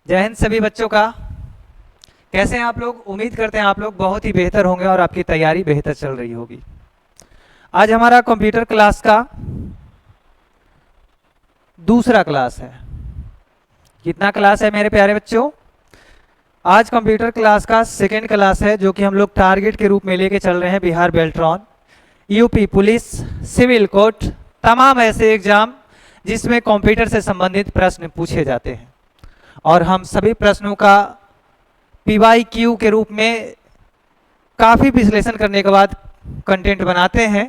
जय हिंद सभी बच्चों का। कैसे हैं आप लोग? उम्मीद करते हैं आप लोग बहुत ही बेहतर होंगे और आपकी तैयारी बेहतर चल रही होगी। आज हमारा कंप्यूटर क्लास का दूसरा क्लास है। कितना क्लास है मेरे प्यारे बच्चों? आज कंप्यूटर क्लास का सेकेंड क्लास है, जो कि हम लोग टारगेट के रूप में लेके चल रहे हैं। Bihar Beltron, UP police, civil court, तमाम ऐसे एग्जाम जिसमें कंप्यूटर से संबंधित प्रश्न पूछे जाते हैं, और हम सभी प्रश्नों का PYQ के रूप में काफ़ी विश्लेषण करने के बाद कंटेंट बनाते हैं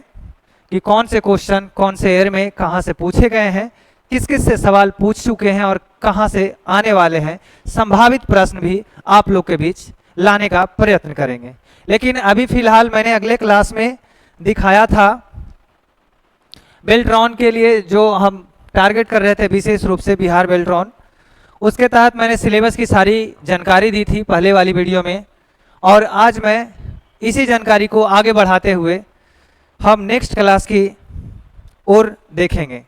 कि कौन से क्वेश्चन कौन से ईयर में कहाँ से पूछे गए हैं, किस किस से सवाल पूछ चुके हैं और कहाँ से आने वाले हैं। संभावित प्रश्न भी आप लोग के बीच लाने का प्रयत्न करेंगे। लेकिन अभी फिलहाल मैंने अगले क्लास में दिखाया था बेल्ट्रॉन के लिए जो हम टारगेट कर रहे थे, विशेष रूप से बिहार बेल्ट्रॉन, उसके तहत मैंने सिलेबस की सारी जानकारी दी थी पहले वाली वीडियो में। और आज मैं इसी जानकारी को आगे बढ़ाते हुए हम नेक्स्ट क्लास की ओर देखेंगे।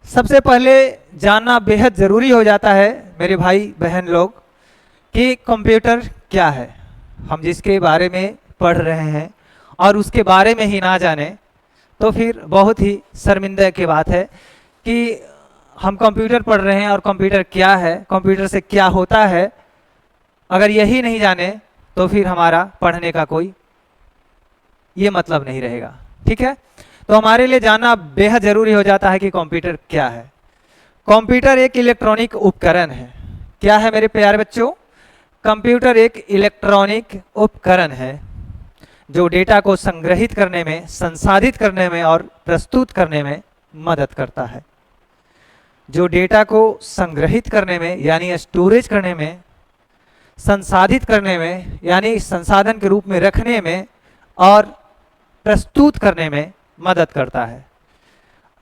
सबसे पहले जानना बेहद ज़रूरी हो जाता है मेरे भाई बहन लोग कि कंप्यूटर क्या है। हम जिसके बारे में पढ़ रहे हैं और उसके बारे में ही ना जाने तो फिर बहुत ही शर्मिंदा की बात है कि हम कंप्यूटर पढ़ रहे हैं और कंप्यूटर क्या है, कंप्यूटर से क्या होता है, अगर यही नहीं जाने तो फिर हमारा पढ़ने का कोई ये मतलब नहीं रहेगा। ठीक है, तो हमारे लिए जानना बेहद ज़रूरी हो जाता है कि कंप्यूटर क्या है। कंप्यूटर एक इलेक्ट्रॉनिक उपकरण है। क्या है मेरे प्यारे बच्चों? कंप्यूटर एक इलेक्ट्रॉनिक उपकरण है जो डेटा को संग्रहित करने में, संसाधित करने में और प्रस्तुत करने में मदद करता है। जो डेटा को संग्रहित करने में यानी स्टोरेज करने में, संसाधित करने में यानी संसाधन के रूप में रखने में और प्रस्तुत करने में मदद करता है।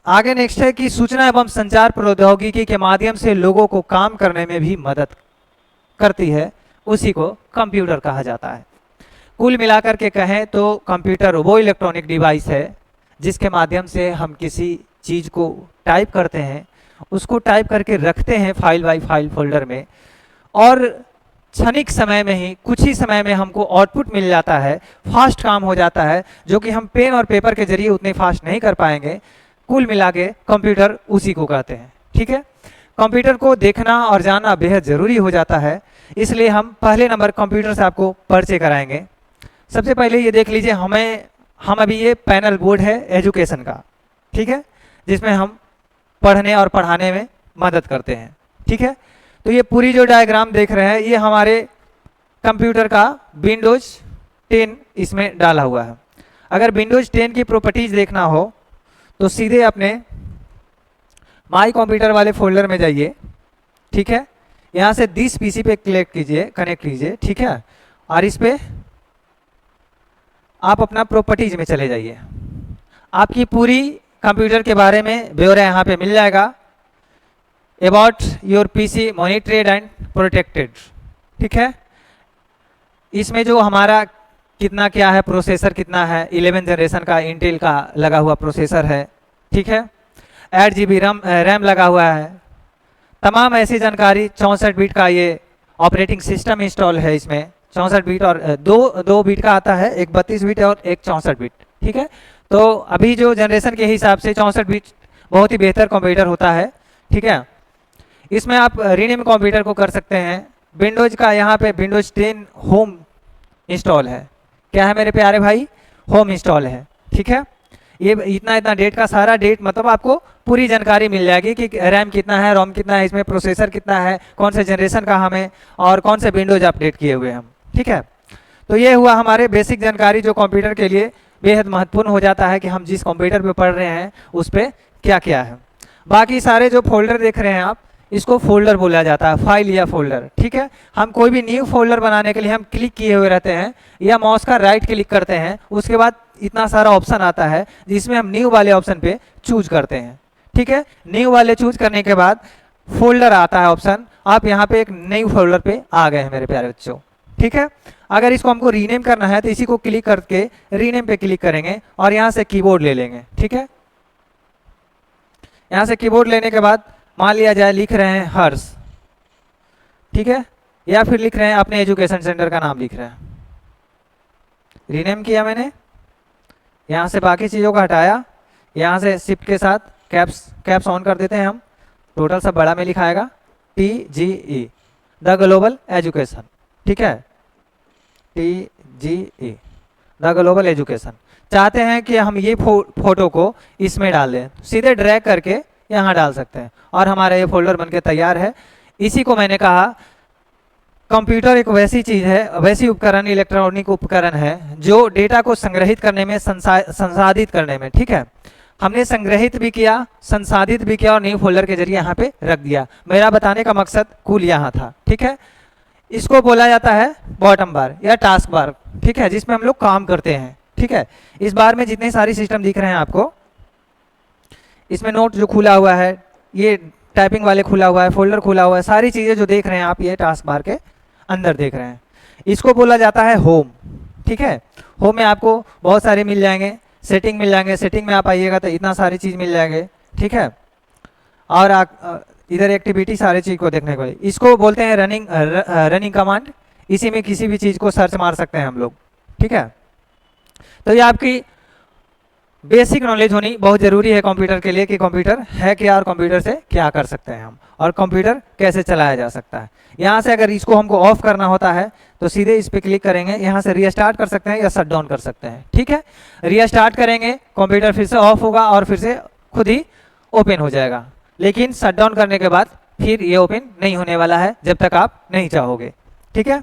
आगे नेक्स्ट है कि सूचना एवं संचार प्रौद्योगिकी के माध्यम से लोगों को काम करने में भी मदद करती है, उसी को कंप्यूटर कहा जाता है। कुल मिलाकर के कहें तो कंप्यूटर वो इलेक्ट्रॉनिक डिवाइस है जिसके माध्यम से हम किसी चीज़ को टाइप करते हैं, उसको टाइप करके रखते हैं फाइल बाई फाइल फोल्डर में, और क्षणिक समय में ही, कुछ ही समय में हमको आउटपुट मिल जाता है, फास्ट काम हो जाता है, जो कि हम पेन और पेपर के जरिए उतने फास्ट नहीं कर पाएंगे। कुल मिला के कंप्यूटर उसी को कहते हैं। ठीक है, कंप्यूटर को देखना और जानना बेहद ज़रूरी हो जाता है, इसलिए हम पहले नंबर कंप्यूटर से आपको परिचय कराएंगे। सबसे पहले ये देख लीजिए, हम अभी ये पैनल बोर्ड है एजुकेशन का, ठीक है, जिसमें हम पढ़ने और पढ़ाने में मदद करते हैं। ठीक है, तो ये पूरी जो डायग्राम देख रहे हैं ये हमारे कंप्यूटर का विंडोज 10 इसमें डाला हुआ है। अगर विंडोज 10 की प्रॉपर्टीज देखना हो तो सीधे अपने माई कंप्यूटर वाले फोल्डर में जाइए। ठीक है, यहाँ से दिस पीसी पे क्लिक कीजिए, कनेक्ट कीजिए। ठीक है, और इस पे आप अपना प्रॉपर्टीज में चले जाइए। आपकी पूरी कंप्यूटर के बारे में ब्यौरा यहाँ पे मिल जाएगा। About your PC monitored and protected. ठीक है, इसमें जो हमारा कितना क्या है, प्रोसेसर कितना है, 11 जनरेशन का इंटेल का लगा हुआ प्रोसेसर है। ठीक है, 8 GB रैम लगा हुआ है। तमाम ऐसी जानकारी, 64 बिट का ये ऑपरेटिंग सिस्टम इंस्टॉल है इसमें। 64 बिट और दो बिट का आता है, एक 32 बिट और एक 64 बिट। ठीक है, तो अभी जो जनरेशन के हिसाब से 64 बिट बहुत ही बेहतर कंप्यूटर होता है। ठीक है, इसमें आप रीनेम कंप्यूटर को कर सकते हैं। विंडोज का यहाँ पे विंडोज 10 होम इंस्टॉल है। क्या है मेरे प्यारे भाई? होम इंस्टॉल है। ठीक है, ये इतना डेट का सारा डेट, मतलब आपको पूरी जानकारी मिल जाएगी कि रैम कितना है, रोम कितना है, इसमें प्रोसेसर कितना है, कौन से जनरेशन का हमें और कौन से विंडोज अपडेट किए हुए हम। ठीक है, तो ये हुआ हमारे बेसिक जानकारी जो कंप्यूटर के लिए बेहद महत्वपूर्ण हो जाता है कि हम जिस कंप्यूटर पे पढ़ रहे हैं उस पर क्या क्या है। बाकी सारे जो फोल्डर देख रहे हैं आप, इसको फोल्डर बोला जाता है, फाइल या फोल्डर। ठीक है, हम कोई भी न्यू फोल्डर बनाने के लिए हम क्लिक किए हुए रहते हैं या माउस का राइट क्लिक करते हैं, उसके बाद इतना सारा ऑप्शन आता है जिसमें हम न्यू वाले ऑप्शन पे चूज करते हैं। ठीक है, न्यू वाले चूज करने के बाद फोल्डर आता है ऑप्शन, आप यहाँ पे एक न्यू फोल्डर पे आ गए हैं मेरे प्यारे बच्चों। ठीक है, अगर इसको हमको रीनेम करना है तो इसी को क्लिक करके रीनेम पे क्लिक करेंगे और यहाँ से कीबोर्ड ले लेंगे। ठीक है, यहाँ से कीबोर्ड लेने के बाद मान लिया जाए लिख रहे हैं हर्ष। ठीक है, या फिर लिख रहे हैं अपने एजुकेशन सेंटर का नाम लिख रहे हैं। रीनेम किया मैंने, यहाँ से बाकी चीज़ों को हटाया, यहाँ से शिफ्ट के साथ कैप्स ऑन कर देते हैं हम, टोटल सब बड़ा में लिखाएगा TGE द ग्लोबल एजुकेशन, ठीक है, TGE द ग्लोबल एजुकेशन। चाहते हैं कि हम ये फोटो को इसमें डाल दें, सीधे ड्रैग करके यहाँ डाल सकते हैं और हमारा ये फोल्डर बनके तैयार है। इसी को मैंने कहा कंप्यूटर एक वैसी चीज़ है, वैसी उपकरण, इलेक्ट्रॉनिक उपकरण है जो डेटा को संग्रहित करने में, संसाधित करने में, ठीक है, हमने संग्रहित भी किया, संसाधित भी किया और न्यू फोल्डर के जरिए यहाँ पे रख दिया। मेरा बताने का मकसद कुल यहाँ था, ठीक है। इसको बोला जाता है बॉटम बार या टास्क बार, ठीक है, जिसमें हम लोग काम करते हैं, ठीक है। इस बार में जितने सारी सिस्टम दिख रहे हैं आपको, इसमें नोट जो खुला हुआ है, ये टाइपिंग वाले खुला हुआ है, फोल्डर खुला हुआ है, सारी चीज़ें जो देख रहे हैं आप ये टास्क बार के अंदर देख रहे हैं। इसको बोला जाता है होम, ठीक है। होम में आपको बहुत सारे मिल जाएंगे, सेटिंग मिल जाएंगे, सेटिंग में आप आइएगा तो इतना सारी चीज़ मिल जाएंगे, ठीक है। और इधर एक्टिविटी सारी चीज़ को देखने को, इसको बोलते हैं रनिंग कमांड। इसी में किसी भी चीज़ को सर्च मार सकते हैं हम लोग, ठीक है। तो ये आपकी बेसिक नॉलेज होनी बहुत ज़रूरी है कंप्यूटर के लिए कि कंप्यूटर है क्या और कंप्यूटर से क्या कर सकते हैं हम और कंप्यूटर कैसे चलाया जा सकता है। यहाँ से अगर इसको हमको ऑफ करना होता है तो सीधे इस पर क्लिक करेंगे, यहाँ से रीस्टार्ट कर सकते हैं या शट डाउन कर सकते हैं, ठीक है। रीस्टार्ट करेंगे, कंप्यूटर फिर से ऑफ होगा और फिर से खुद ही ओपन हो जाएगा, लेकिन शट डाउन करने के बाद फिर ये ओपन नहीं होने वाला है जब तक आप नहीं चाहोगे, ठीक है।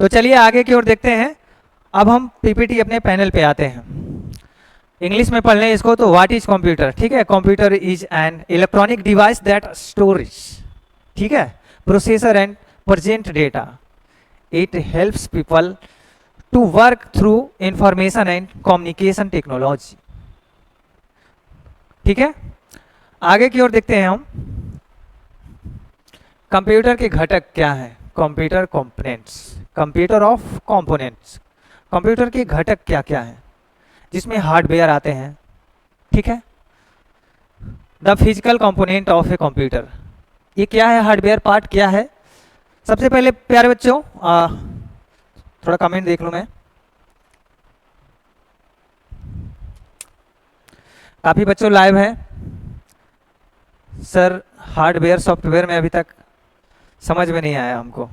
तो चलिए आगे की ओर देखते हैं। अब हम PPT अपने पैनल पे आते हैं। इंग्लिश में पढ़ लें इसको तो व्हाट इज कंप्यूटर, ठीक है। Computer is an electronic device that storage, ठीक है, processor and present data. It helps people to work through information and communication technology, ठीक है। आगे की ओर देखते हैं हम। कंप्यूटर के घटक क्या हैं? Computer components, computer of components. Computer के घटक क्या क्या हैं? जिसमें हार्डवेयर आते हैं, ठीक है। The physical component of a computer, ये क्या है? हार्डवेयर पार्ट क्या है? सबसे पहले प्यारे बच्चों थोड़ा कमेंट देख लूं मैं। काफी बच्चों लाइव हैं। सर हार्डवेयर सॉफ्टवेयर में अभी तक समझ में नहीं आया हमको।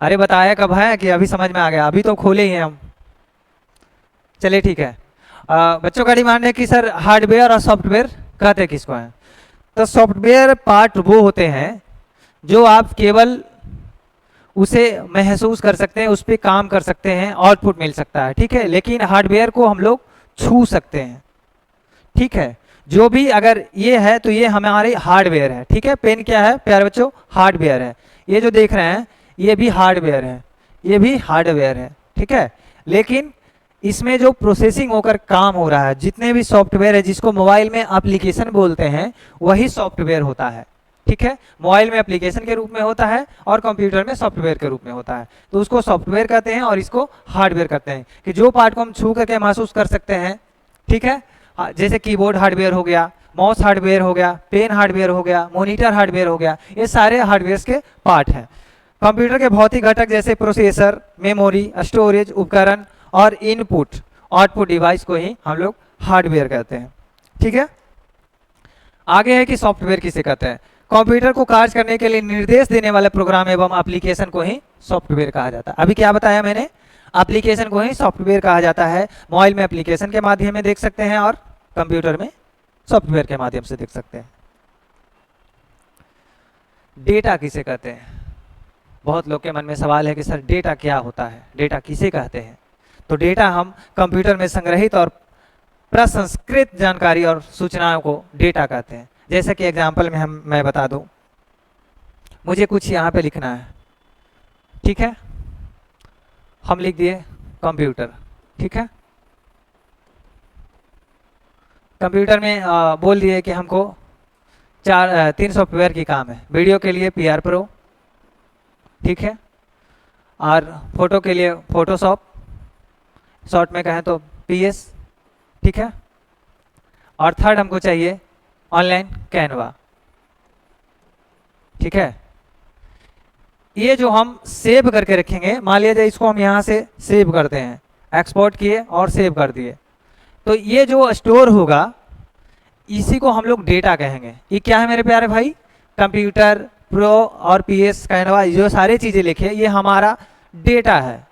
अरे बताया कब है कि अभी समझ में आ गया? अभी तो खोले ही हैं हम। चलिए ठीक है। बच्चों का डिमांड है कि सर हार्डवेयर और सॉफ्टवेयर कहते किसको हैं? तो सॉफ्टवेयर पार्ट वो होते हैं जो आप केवल उसे महसूस कर सकते हैं, उस पर काम कर सकते हैं, आउटपुट मिल सकता है, ठीक है। लेकिन हार्डवेयर को हम लोग छू सकते हैं, ठीक है। जो भी अगर ये है तो ये हमारे हार्डवेयर है, ठीक है। पेन क्या है प्यारे बच्चों? हार्डवेयर है। ये जो देख रहे हैं ये भी हार्डवेयर है, ये भी हार्डवेयर है, ठीक है। लेकिन इसमें जो प्रोसेसिंग होकर काम हो रहा है, जितने भी सॉफ्टवेयर है, जिसको मोबाइल में एप्लीकेशन बोलते हैं, वही सॉफ्टवेयर होता है, ठीक है। मोबाइल में एप्लीकेशन के रूप में होता है और कंप्यूटर में सॉफ्टवेयर के रूप में होता है, तो उसको सॉफ्टवेयर कहते हैं और इसको हार्डवेयर कहते हैं। कि जो पार्ट को हम छू करके महसूस कर सकते हैं, ठीक है, जैसे कीबोर्ड हार्डवेयर हो गया, माउस हार्डवेयर हो गया, पेन हार्डवेयर हो गया, मॉनिटर हार्डवेयर हो गया, ये सारे हार्डवेयर के पार्ट हैं। कंप्यूटर के भौतिक घटक जैसे प्रोसेसर, मेमोरी, स्टोरेज उपकरण और इनपुट आउटपुट डिवाइस को ही हम लोग हार्डवेयर कहते हैं, ठीक है। आगे है कि सॉफ्टवेयर किसे कहते हैं? कंप्यूटर को कार्य करने के लिए निर्देश देने वाले प्रोग्राम एवं एप्लीकेशन को ही सॉफ्टवेयर कहा जाता है। अभी क्या बताया मैंने? एप्लीकेशन को ही सॉफ्टवेयर कहा जाता है। मोबाइल में एप्लीकेशन के माध्यम में देख सकते हैं और कंप्यूटर में सॉफ्टवेयर के माध्यम से देख सकते हैं। डेटा किसे कहते हैं? बहुत लोग के मन में सवाल है कि सर डेटा क्या होता है, डेटा किसे कहते हैं? तो डेटा हम कंप्यूटर में संग्रहित और प्रसंस्कृत जानकारी और सूचनाओं को डेटा कहते हैं। जैसे कि एग्जाम्पल में मैं बता दूं, मुझे कुछ यहाँ पे लिखना है, ठीक है, हम लिख दिए कंप्यूटर, ठीक है। कंप्यूटर में बोल दिए कि हमको 3 सॉफ्टवेयर की काम है। वीडियो के लिए PR Pro, ठीक है, और फोटो के लिए फोटोशॉप, शॉर्ट में कहें तो PS, ठीक है, और थर्ड हमको चाहिए ऑनलाइन कैनवा, ठीक है। ये जो हम सेव करके रखेंगे, मान लिया जाए इसको हम यहाँ से सेव करते हैं, एक्सपोर्ट किए और सेव कर दिए, तो ये जो स्टोर होगा इसी को हम लोग डेटा कहेंगे। ये क्या है मेरे प्यारे भाई? कंप्यूटर प्रो और पीएस कैनवा जो सारी चीज़ें लिखे ये हमारा डेटा है,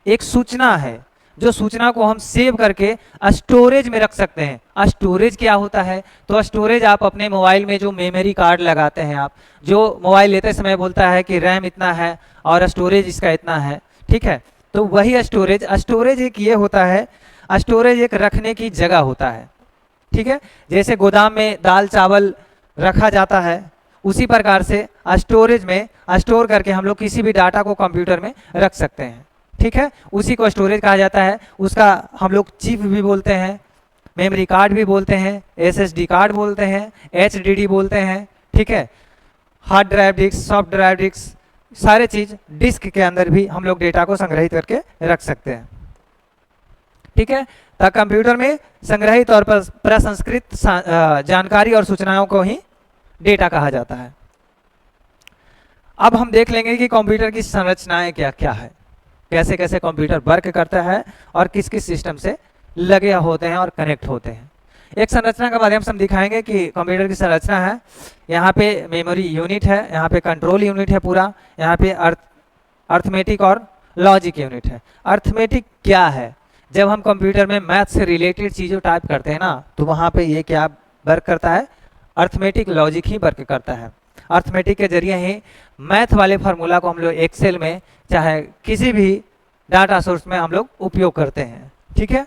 एक सूचना है, जो सूचना को हम सेव करके स्टोरेज में रख सकते हैं। स्टोरेज क्या होता है? तो स्टोरेज आप अपने मोबाइल में जो मेमोरी कार्ड लगाते हैं, आप जो मोबाइल लेते समय बोलता है कि रैम इतना है और स्टोरेज इसका इतना है, ठीक है, तो वही स्टोरेज। स्टोरेज एक ये होता है, स्टोरेज एक रखने की जगह होता है, ठीक है, जैसे गोदाम में दाल चावल रखा जाता है उसी प्रकार से स्टोरेज में स्टोर करके हम लोग किसी भी डाटा को कंप्यूटर में रख सकते हैं, ठीक है, उसी को स्टोरेज कहा जाता है। उसका हम लोग चिप भी बोलते हैं, मेमोरी कार्ड भी बोलते हैं, एसएसडी कार्ड बोलते हैं, एचडीडी बोलते हैं, ठीक है, hard drive disk, soft drive disk, सारे चीज डिस्क के अंदर भी हम लोग डेटा को संग्रहित करके रख सकते हैं, ठीक है। तो कंप्यूटर में संग्रहित और प्रसंस्कृत जानकारी और सूचनाओं को ही डेटा कहा जाता है। अब हम देख लेंगे कि कंप्यूटर की संरचनाएं क्या क्या है, कैसे कैसे कंप्यूटर वर्क करता है और किस किस सिस्टम से लगे होते हैं और कनेक्ट होते हैं। एक संरचना के माध्यम से हम दिखाएंगे कि कंप्यूटर की संरचना है। यहाँ पे मेमोरी यूनिट है, यहाँ पे कंट्रोल यूनिट है पूरा, यहाँ पे अर्थमेटिक और लॉजिक यूनिट है। अर्थमेटिक क्या है? जब हम कंप्यूटर में मैथ से रिलेटेड चीज़ों टाइप करते हैं ना, तो वहाँ पे ये क्या वर्क करता है? अर्थमेटिक लॉजिक ही वर्क करता है। अर्थमेटिक के जरिए ही मैथ वाले फार्मूला को हम लोग एक्सेल में चाहे किसी भी डाटा सोर्स में हम लोग उपयोग करते हैं, ठीक है।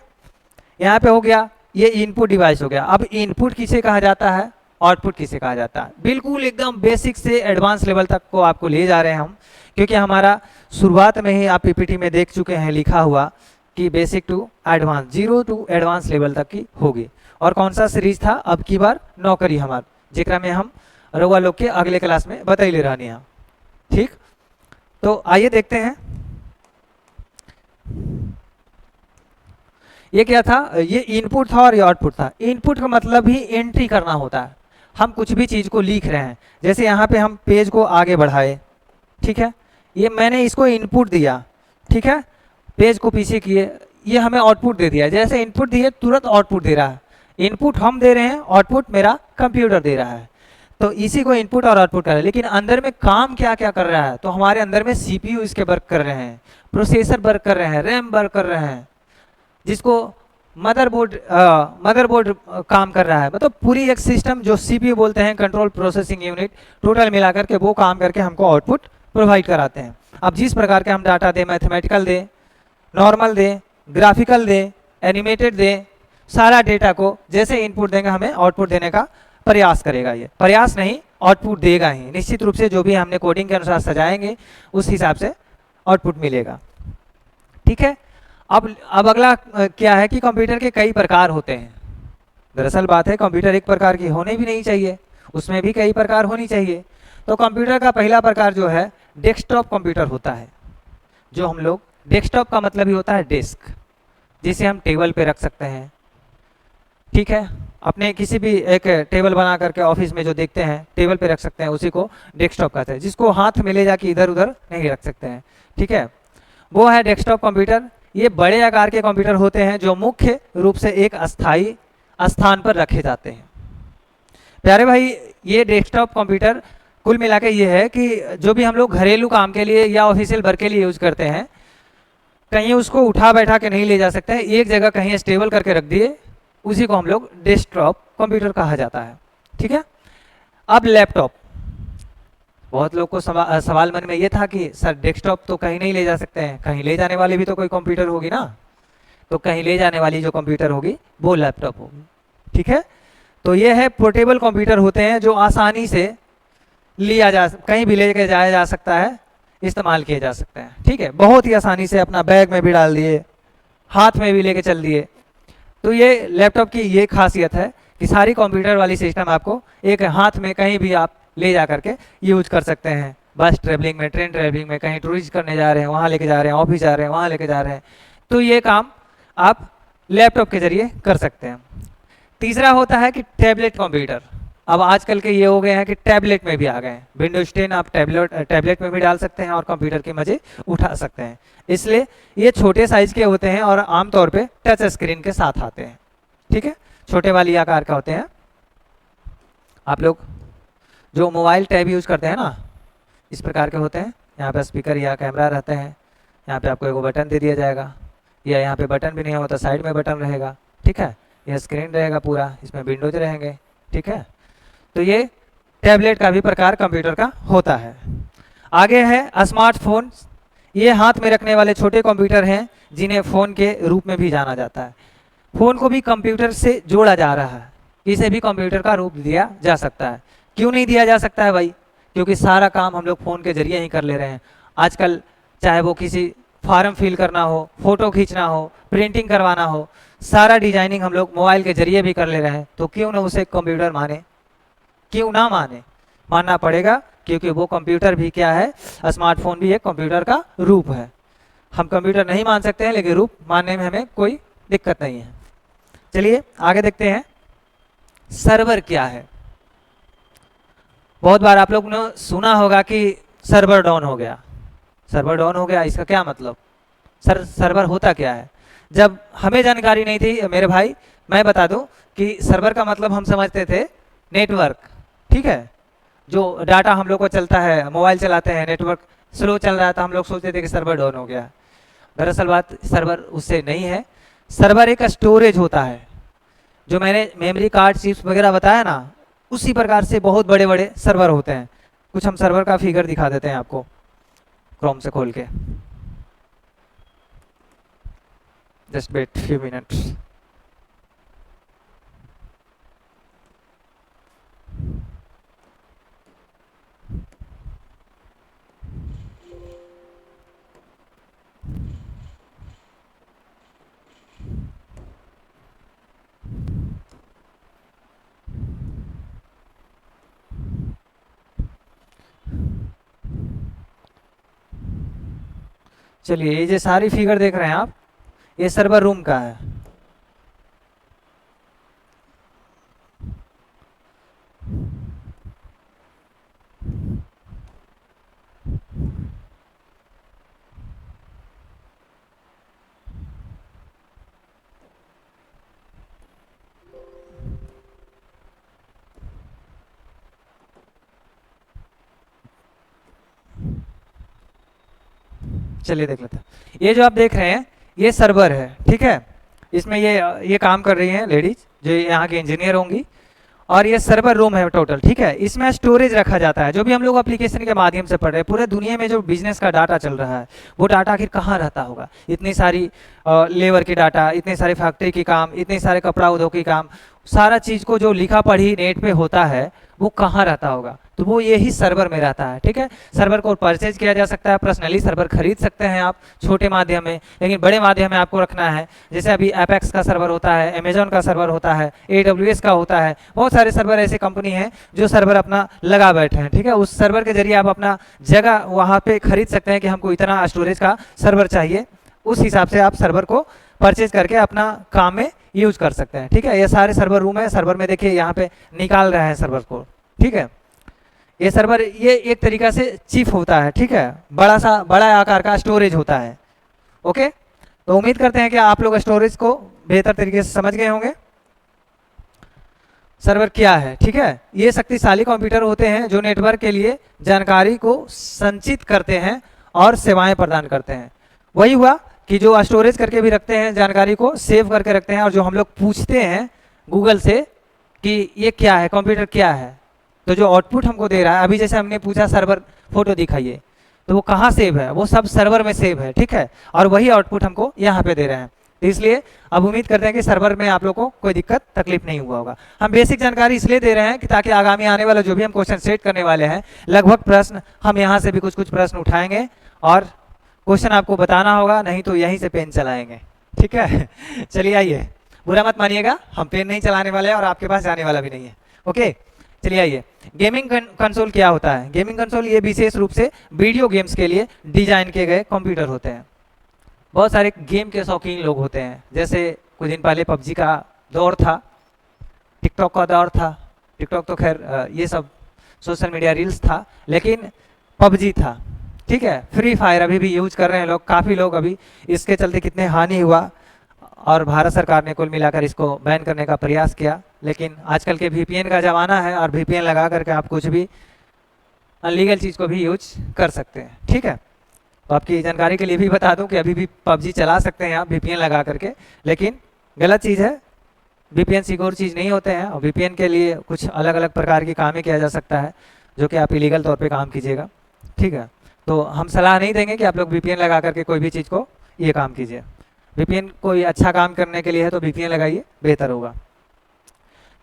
यहाँ पे हो गया, ये इनपुट डिवाइस हो गया। अब इनपुट किसे कहा जाता है, आउटपुट किसे कहा जाता है? बिल्कुल एकदम बेसिक से एडवांस लेवल तक को आपको ले जा रहे हैं हम, क्योंकि हमारा शुरुआत में ही आप पीपीटी में देख चुके हैं लिखा हुआ कि basic to advance, 0 to advance level तक की होगी। और कौन सा सीरीज था? अब की बार नौकरी हमार, जिकरा में हम रउआ लोग के अगले क्लास में बतैले रहनी है, ठीक। तो आइए देखते हैं ये क्या था। ये इनपुट था और ये आउटपुट था। इनपुट का मतलब ही एंट्री करना होता है। हम कुछ भी चीज को लिख रहे हैं, जैसे यहाँ पे हम पेज को आगे बढ़ाए, ठीक है, ये मैंने इसको इनपुट दिया, ठीक है, पेज को पीछे किए, ये हमें आउटपुट दे दिया। जैसे इनपुट दिए तुरंत आउटपुट दे रहा है। इनपुट हम दे रहे हैं, आउटपुट मेरा कंप्यूटर दे रहा है। तो इसी को इनपुट और आउटपुट कर रहे हैं। लेकिन अंदर में काम क्या क्या कर रहा है? तो हमारे अंदर में सीपीयू इसके वर्क कर रहे हैं, प्रोसेसर वर्क कर रहे हैं, रैम वर्क कर रहे हैं, जिसको मदरबोर्ड काम कर रहा है। मतलब पूरी एक सिस्टम जो सीपीयू बोलते हैं, कंट्रोल प्रोसेसिंग यूनिट, टोटल मिलाकर के वो काम करके हमको आउटपुट प्रोवाइड कराते हैं। अब जिस प्रकार के हम डाटा दें, मैथमेटिकल दें, नॉर्मल दें, ग्राफिकल दें, एनिमेटेड दें, सारा डेटा को जैसे इनपुट देंगे हमें आउटपुट देने का प्रयास करेगा। ये प्रयास नहीं, आउटपुट देगा ही निश्चित रूप से। जो भी हमने कोडिंग के अनुसार सजाएंगे उस हिसाब से आउटपुट मिलेगा, ठीक है। अब अगला क्या है कि कंप्यूटर के कई प्रकार होते हैं। दरअसल बात है कंप्यूटर एक प्रकार की होने भी नहीं चाहिए, उसमें भी कई प्रकार होनी चाहिए। तो कंप्यूटर का पहला प्रकार जो है डेस्कटॉप कंप्यूटर होता है। जो हम लोग, डेस्कटॉप का मतलब ही होता है डेस्क, जिसे हम टेबल पे रख सकते हैं, ठीक है। अपने किसी भी एक टेबल बना करके ऑफिस में जो देखते हैं टेबल पे रख सकते हैं, उसी को डेस्कटॉप कहते हैं, जिसको हाथ में ले जाके इधर उधर नहीं रख सकते हैं, ठीक है, वो है डेस्कटॉप कंप्यूटर। ये बड़े आकार के कंप्यूटर होते हैं जो मुख्य रूप से एक अस्थायी स्थान पर रखे जाते हैं। प्यारे भाई, ये डेस्कटॉप कंप्यूटर कुल मिला के ये है कि जो भी हम लोग घरेलू काम के लिए या ऑफिशियल वर्क के लिए यूज करते हैं, कहीं उसको उठा बैठा के नहीं ले जा सकते हैं, एक जगह कहीं स्टेबल करके रख दिए, उसी को हम लोग डेस्कटॉप कंप्यूटर कहा जाता है, ठीक है। अब लैपटॉप, बहुत लोग को सवाल मन में ये था कि सर डेस्कटॉप तो कहीं नहीं ले जा सकते हैं, कहीं ले जाने वाली भी तो कोई कंप्यूटर होगी ना, तो कहीं ले जाने वाली जो कंप्यूटर होगी वो लैपटॉप होगी, ठीक है। तो ये है पोर्टेबल कंप्यूटर होते हैं जो आसानी से लिया जा, कहीं भी लेके जाया जा सकता है, इस्तेमाल किए जा सकते हैं, ठीक है। बहुत ही आसानी से अपना बैग में भी डाल दिए, हाथ में भी लेके चल दिए। तो ये लैपटॉप की ये खासियत है कि सारी कंप्यूटर वाली सिस्टम आपको एक हाथ में कहीं भी आप ले जा करके यूज कर सकते हैं। बस ट्रेवलिंग में, ट्रेन ट्रेवलिंग में, कहीं टूरिस्ट करने जा रहे हैं वहाँ लेके जा रहे हैं, ऑफिस जा रहे हैं वहाँ लेके जा रहे हैं, तो ये काम आप लैपटॉप के जरिए कर सकते हैं। तीसरा होता है कि टैबलेट कंप्यूटर। अब आजकल के ये हो गए हैं कि टैबलेट में भी आ गए हैं। विंडोज 10 आप टैबलेट में भी डाल सकते हैं और कंप्यूटर के मजे उठा सकते हैं। इसलिए ये छोटे साइज के होते हैं और आमतौर पे टच स्क्रीन के साथ आते हैं। ठीक है, छोटे वाली आकार का होते हैं। आप लोग जो मोबाइल टैब यूज करते हैं ना, इस प्रकार के होते हैं। यहाँ पे स्पीकर या कैमरा रहते हैं, यहाँ पे आपको एक बटन दे दिया जाएगा, या यहाँ पे बटन भी नहीं होता, साइड में बटन रहेगा। ठीक है, यह स्क्रीन रहेगा पूरा, इसमें विंडोज रहेंगे। ठीक है, तो ये टैबलेट का भी प्रकार कंप्यूटर का होता है। आगे है स्मार्टफोन। ये हाथ में रखने वाले छोटे कंप्यूटर हैं जिन्हें फ़ोन के रूप में भी जाना जाता है। फ़ोन को भी कंप्यूटर से जोड़ा जा रहा है, इसे भी कंप्यूटर का रूप दिया जा सकता है। क्यों नहीं दिया जा सकता है भाई? क्योंकि सारा काम हम लोग फ़ोन के जरिए ही कर ले रहे हैं आजकल। चाहे वो किसी फॉर्म फिल करना हो, फोटो खींचना हो, प्रिंटिंग करवाना हो, सारा डिजाइनिंग हम लोग मोबाइल के जरिए भी कर ले रहे हैं। तो क्यों ना उसे कंप्यूटर माने, क्यों ना माने? मानना पड़ेगा, क्योंकि वो कंप्यूटर भी क्या है, स्मार्टफोन भी एक कंप्यूटर का रूप है। हम कंप्यूटर नहीं मान सकते हैं, लेकिन रूप मानने में हमें कोई दिक्कत नहीं है। चलिए आगे देखते हैं, सर्वर क्या है। बहुत बार आप लोग ने सुना होगा कि सर्वर डाउन हो गया। सर्वर डाउन हो गया, इसका क्या मतलब? सर्वर होता क्या है? जब हमें जानकारी नहीं थी मेरे भाई, मैं बता दूं कि सर्वर का मतलब हम समझते थे नेटवर्क। ठीक है, जो डाटा हम लोग को चलता है, मोबाइल चलाते हैं, नेटवर्क स्लो चल रहा था, हम लोग सोचते थे कि सर्वर डाउन हो गया। दरअसल बात सर्वर उससे नहीं है। सर्वर एक स्टोरेज होता है। जो मैंने मेमोरी कार्ड, चिप्स वगैरह बताया ना, उसी प्रकार से बहुत बड़े बड़े सर्वर होते हैं। कुछ हम सर्वर का फिगर दिखा देते हैं आपको क्रोम से खोल के। Just wait few minutes. चलिए, ये जो सारी फिगर देख रहे हैं आप, ये सर्वर रूम का है। चलिए देख लेते हैं। ये जो आप देख रहे हैं, ये सर्वर है। ठीक है, इसमें ये काम कर रही हैं लेडीज, जो यहाँ की इंजीनियर होंगी, और ये सर्वर रूम है टोटल। ठीक है, इसमें स्टोरेज रखा जाता है। जो भी हम लोग एप्लीकेशन के माध्यम से पढ़ रहे हैं, पूरे दुनिया में जो बिजनेस का डाटा चल रहा है, वो डाटा आखिर कहाँ रहता होगा? इतनी सारी लेबर की डाटा, इतने सारे फैक्ट्री की काम, इतने सारे कपड़ा उद्योग की काम, सारा चीज़ को जो लिखा पढ़ी नेट पे होता है, वो कहाँ रहता होगा? तो वो यही सर्वर में रहता है। ठीक है, सर्वर को परचेज किया जा सकता है, पर्सनली सर्वर खरीद सकते हैं आप छोटे माध्यम में, लेकिन बड़े माध्यम में आपको रखना है। जैसे अभी एपेक्स का सर्वर होता है, अमेजॉन का सर्वर होता है, AWS का होता है, बहुत सारे सर्वर ऐसे कंपनी हैं जो सर्वर अपना लगा बैठे हैं। ठीक है, उस सर्वर के जरिए आप अपना जगह वहाँ पे खरीद सकते हैं कि हमको इतना स्टोरेज का सर्वर चाहिए। उस हिसाब से आप सर्वर को परचेज करके अपना काम में यूज कर सकते हैं। ठीक है, ये सारे सर्वर रूम है। सर्वर में देखिए यहाँ पे निकाल रहे हैं सर्वर को। ठीक है, ये सर्वर ये एक तरीका से चिप होता है। ठीक है, बड़ा आकार का स्टोरेज होता है। ओके, तो उम्मीद करते हैं कि आप लोग स्टोरेज को बेहतर तरीके से समझ गए होंगे। सर्वर क्या है? ठीक है, ये शक्तिशाली कंप्यूटर होते हैं जो नेटवर्क के लिए जानकारी को संचित करते हैं और सेवाएं प्रदान करते हैं। वही हुआ कि जो स्टोरेज करके भी रखते हैं, जानकारी को सेव करके रखते हैं, और जो हम लोग पूछते हैं गूगल से कि ये क्या है, कंप्यूटर क्या है, तो जो आउटपुट हमको दे रहा है, अभी जैसे हमने पूछा सर्वर फोटो दिखाइए, तो वो कहाँ सेव है? वो सब सर्वर में सेव है। ठीक है, और वही आउटपुट हमको यहाँ पे दे रहे हैं। तो इसलिए अब उम्मीद करते हैं कि सर्वर में आप लोगों को कोई दिक्कत तकलीफ नहीं हुआ होगा। हम बेसिक जानकारी इसलिए दे रहे हैं कि ताकि आगामी आने वाला जो भी हम क्वेश्चन सेट करने वाले हैं, लगभग प्रश्न हम यहाँ से भी कुछ प्रश्न उठाएंगे और क्वेश्चन आपको बताना होगा, नहीं तो यहीं से पेन चलाएंगे। ठीक है, चलिए आइए, बुरा मत मानिएगा, हम पेन नहीं चलाने वाले हैं और आपके पास जाने वाला भी नहीं है। ओके, चलिए आइए। गेमिंग कंसोल क्या होता है? गेमिंग कंसोल ये विशेष रूप से वीडियो गेम्स के लिए डिजाइन किए गए कंप्यूटर होते हैं। बहुत सारे गेम के शौकीन लोग होते हैं। जैसे कुछ दिन पहले पबजी का दौर था, टिकटॉक का दौर था, टिकटॉक तो खैर ये सब सोशल मीडिया रील्स था, लेकिन पबजी था, ठीक है। फ्री फायर अभी भी यूज कर रहे हैं लोग, काफ़ी लोग अभी, इसके चलते कितने हानि हुआ, और भारत सरकार ने कुल मिलाकर इसको बैन करने का प्रयास किया। लेकिन आजकल के वीपीएन का ज़माना है, और वीपीएन लगा करके आप कुछ भी अनलीगल चीज़ को भी यूज कर सकते हैं, ठीक है। तो आपकी जानकारी के लिए भी बता दूं कि अभी भी पबजी चला सकते हैं आप वीपीएन लगा करके, लेकिन गलत चीज़ है, वीपीएन सिक्योर चीज़ नहीं होते हैं, और वीपीएन के लिए कुछ अलग अलग प्रकार की कामें किया जा सकता है, जो कि आप इलीगल तौर पे काम कीजिएगा, ठीक है। तो हम सलाह नहीं देंगे कि आप लोग वीपीएन लगा करके कोई भी चीज़ को ये काम कीजिए। वीपीएन कोई अच्छा काम करने के लिए है तो वीपीएन लगाइए, बेहतर होगा।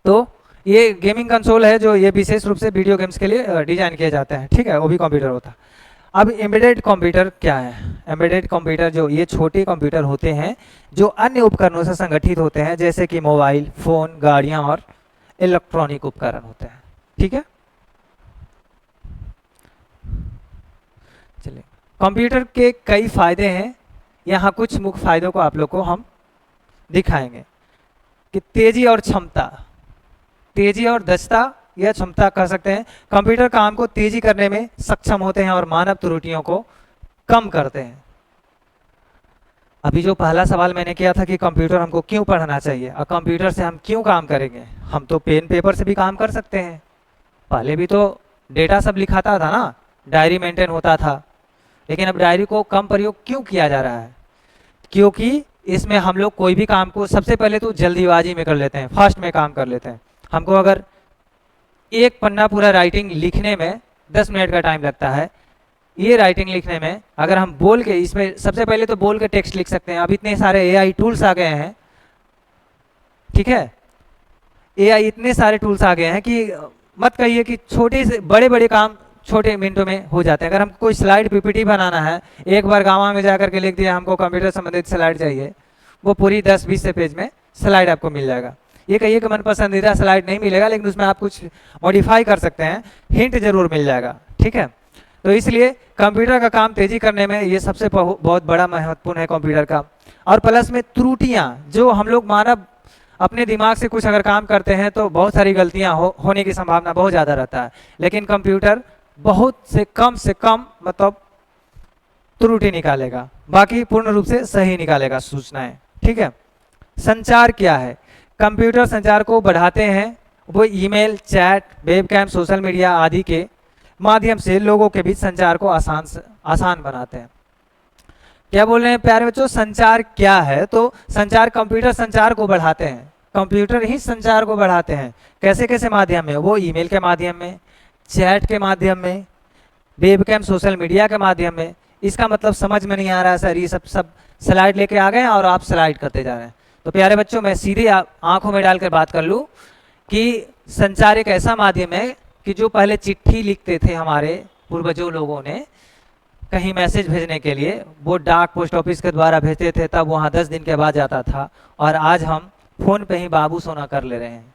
तो ये गेमिंग कंसोल है जो ये विशेष रूप से वीडियो गेम्स के लिए डिजाइन किए जाते हैं, ठीक है, वो भी कंप्यूटर होता है। अब एम्बेडेड कंप्यूटर क्या है? एम्बेडेड कंप्यूटर जो ये छोटे कंप्यूटर होते हैं जो अन्य उपकरणों से संगठित होते हैं, जैसे कि मोबाइल फोन, गाड़ियां और इलेक्ट्रॉनिक उपकरण होते हैं, ठीक है। चलिए, कंप्यूटर के कई फायदे हैं, यहाँ कुछ मुख्य फायदों को आप लोग को हम दिखाएंगे कि तेजी और क्षमता, तेजी और दक्षता या क्षमता कह सकते हैं। कंप्यूटर काम को तेजी करने में सक्षम होते हैं और मानव त्रुटियों को कम करते हैं। अभी जो पहला सवाल मैंने किया था कि कंप्यूटर हमको क्यों पढ़ना चाहिए और कंप्यूटर से हम क्यों काम करेंगे, हम तो पेन पेपर से भी काम कर सकते हैं। पहले भी तो डेटा सब लिखाता था ना, डायरी मेंटेन होता था, लेकिन अब डायरी को कम प्रयोग क्यों किया जा रहा है? क्योंकि इसमें हम लोग कोई भी काम को सबसे पहले तो जल्दीबाजी में कर लेते हैं, फास्ट में काम कर लेते हैं। हमको अगर एक पन्ना पूरा राइटिंग लिखने में 10 मिनट का टाइम लगता है, ये राइटिंग लिखने में अगर हम बोल के, इसमें सबसे पहले तो बोल के टेक्स्ट लिख सकते हैं। अब इतने सारे एआई टूल्स आ गए हैं, ठीक है, एआई इतने सारे टूल्स आ गए हैं कि मत कहिए कि छोटे से बड़े बड़े काम छोटे मिनटों में हो जाते हैं। अगर हमको कोई स्लाइड पीपीटी बनाना है, एक बार गाँव में जाकर के लिख दिया हमको कंप्यूटर संबंधित स्लाइड चाहिए, वो पूरी 10-20 से पेज में स्लाइड आपको मिल जाएगा। ये कहिए कि मन पसंदीदा स्लाइड नहीं मिलेगा, लेकिन उसमें आप कुछ मॉडिफाई कर सकते हैं, हिंट जरूर मिल जाएगा, ठीक है। तो इसलिए कंप्यूटर का काम तेजी करने में ये सबसे बहुत बड़ा महत्वपूर्ण है कंप्यूटर का। और प्लस में त्रुटियां, जो हम लोग मानव अपने दिमाग से कुछ अगर काम करते हैं तो बहुत सारी गलतियां होने की संभावना बहुत ज़्यादा रहता है, लेकिन कंप्यूटर बहुत से कम मतलब त्रुटि निकालेगा, बाकी पूर्ण रूप से सही निकालेगा सूचनाएं, ठीक है। संचार क्या है? कंप्यूटर संचार को बढ़ाते हैं, वो email, chat, webcam, social media आदि के माध्यम से लोगों के बीच संचार को आसान बनाते हैं। क्या बोल रहे हैं प्यारे बच्चों? संचार क्या है? तो संचार, कंप्यूटर संचार को बढ़ाते हैं, कंप्यूटर ही संचार को बढ़ाते हैं। कैसे कैसे माध्यम में? वो ईमेल के माध्यम में, चैट के माध्यम में, वेबकैम, सोशल मीडिया के माध्यम में। इसका मतलब समझ में नहीं आ रहा है सर, ये सब स्लाइड लेके आ गए हैं और आप स्लाइड करते जा रहे हैं। तो प्यारे बच्चों, मैं सीधे आंखों में डालकर बात कर लूँ कि संचार एक ऐसा माध्यम है कि जो पहले चिट्ठी लिखते थे हमारे पूर्वजों लोगों ने कहीं मैसेज भेजने के लिए, वो डाक पोस्ट ऑफिस के द्वारा भेजते थे, तब वहाँ 10 दिन के बाद जाता था, और आज हम फोन पे ही बाबू सोना कर ले रहे हैं।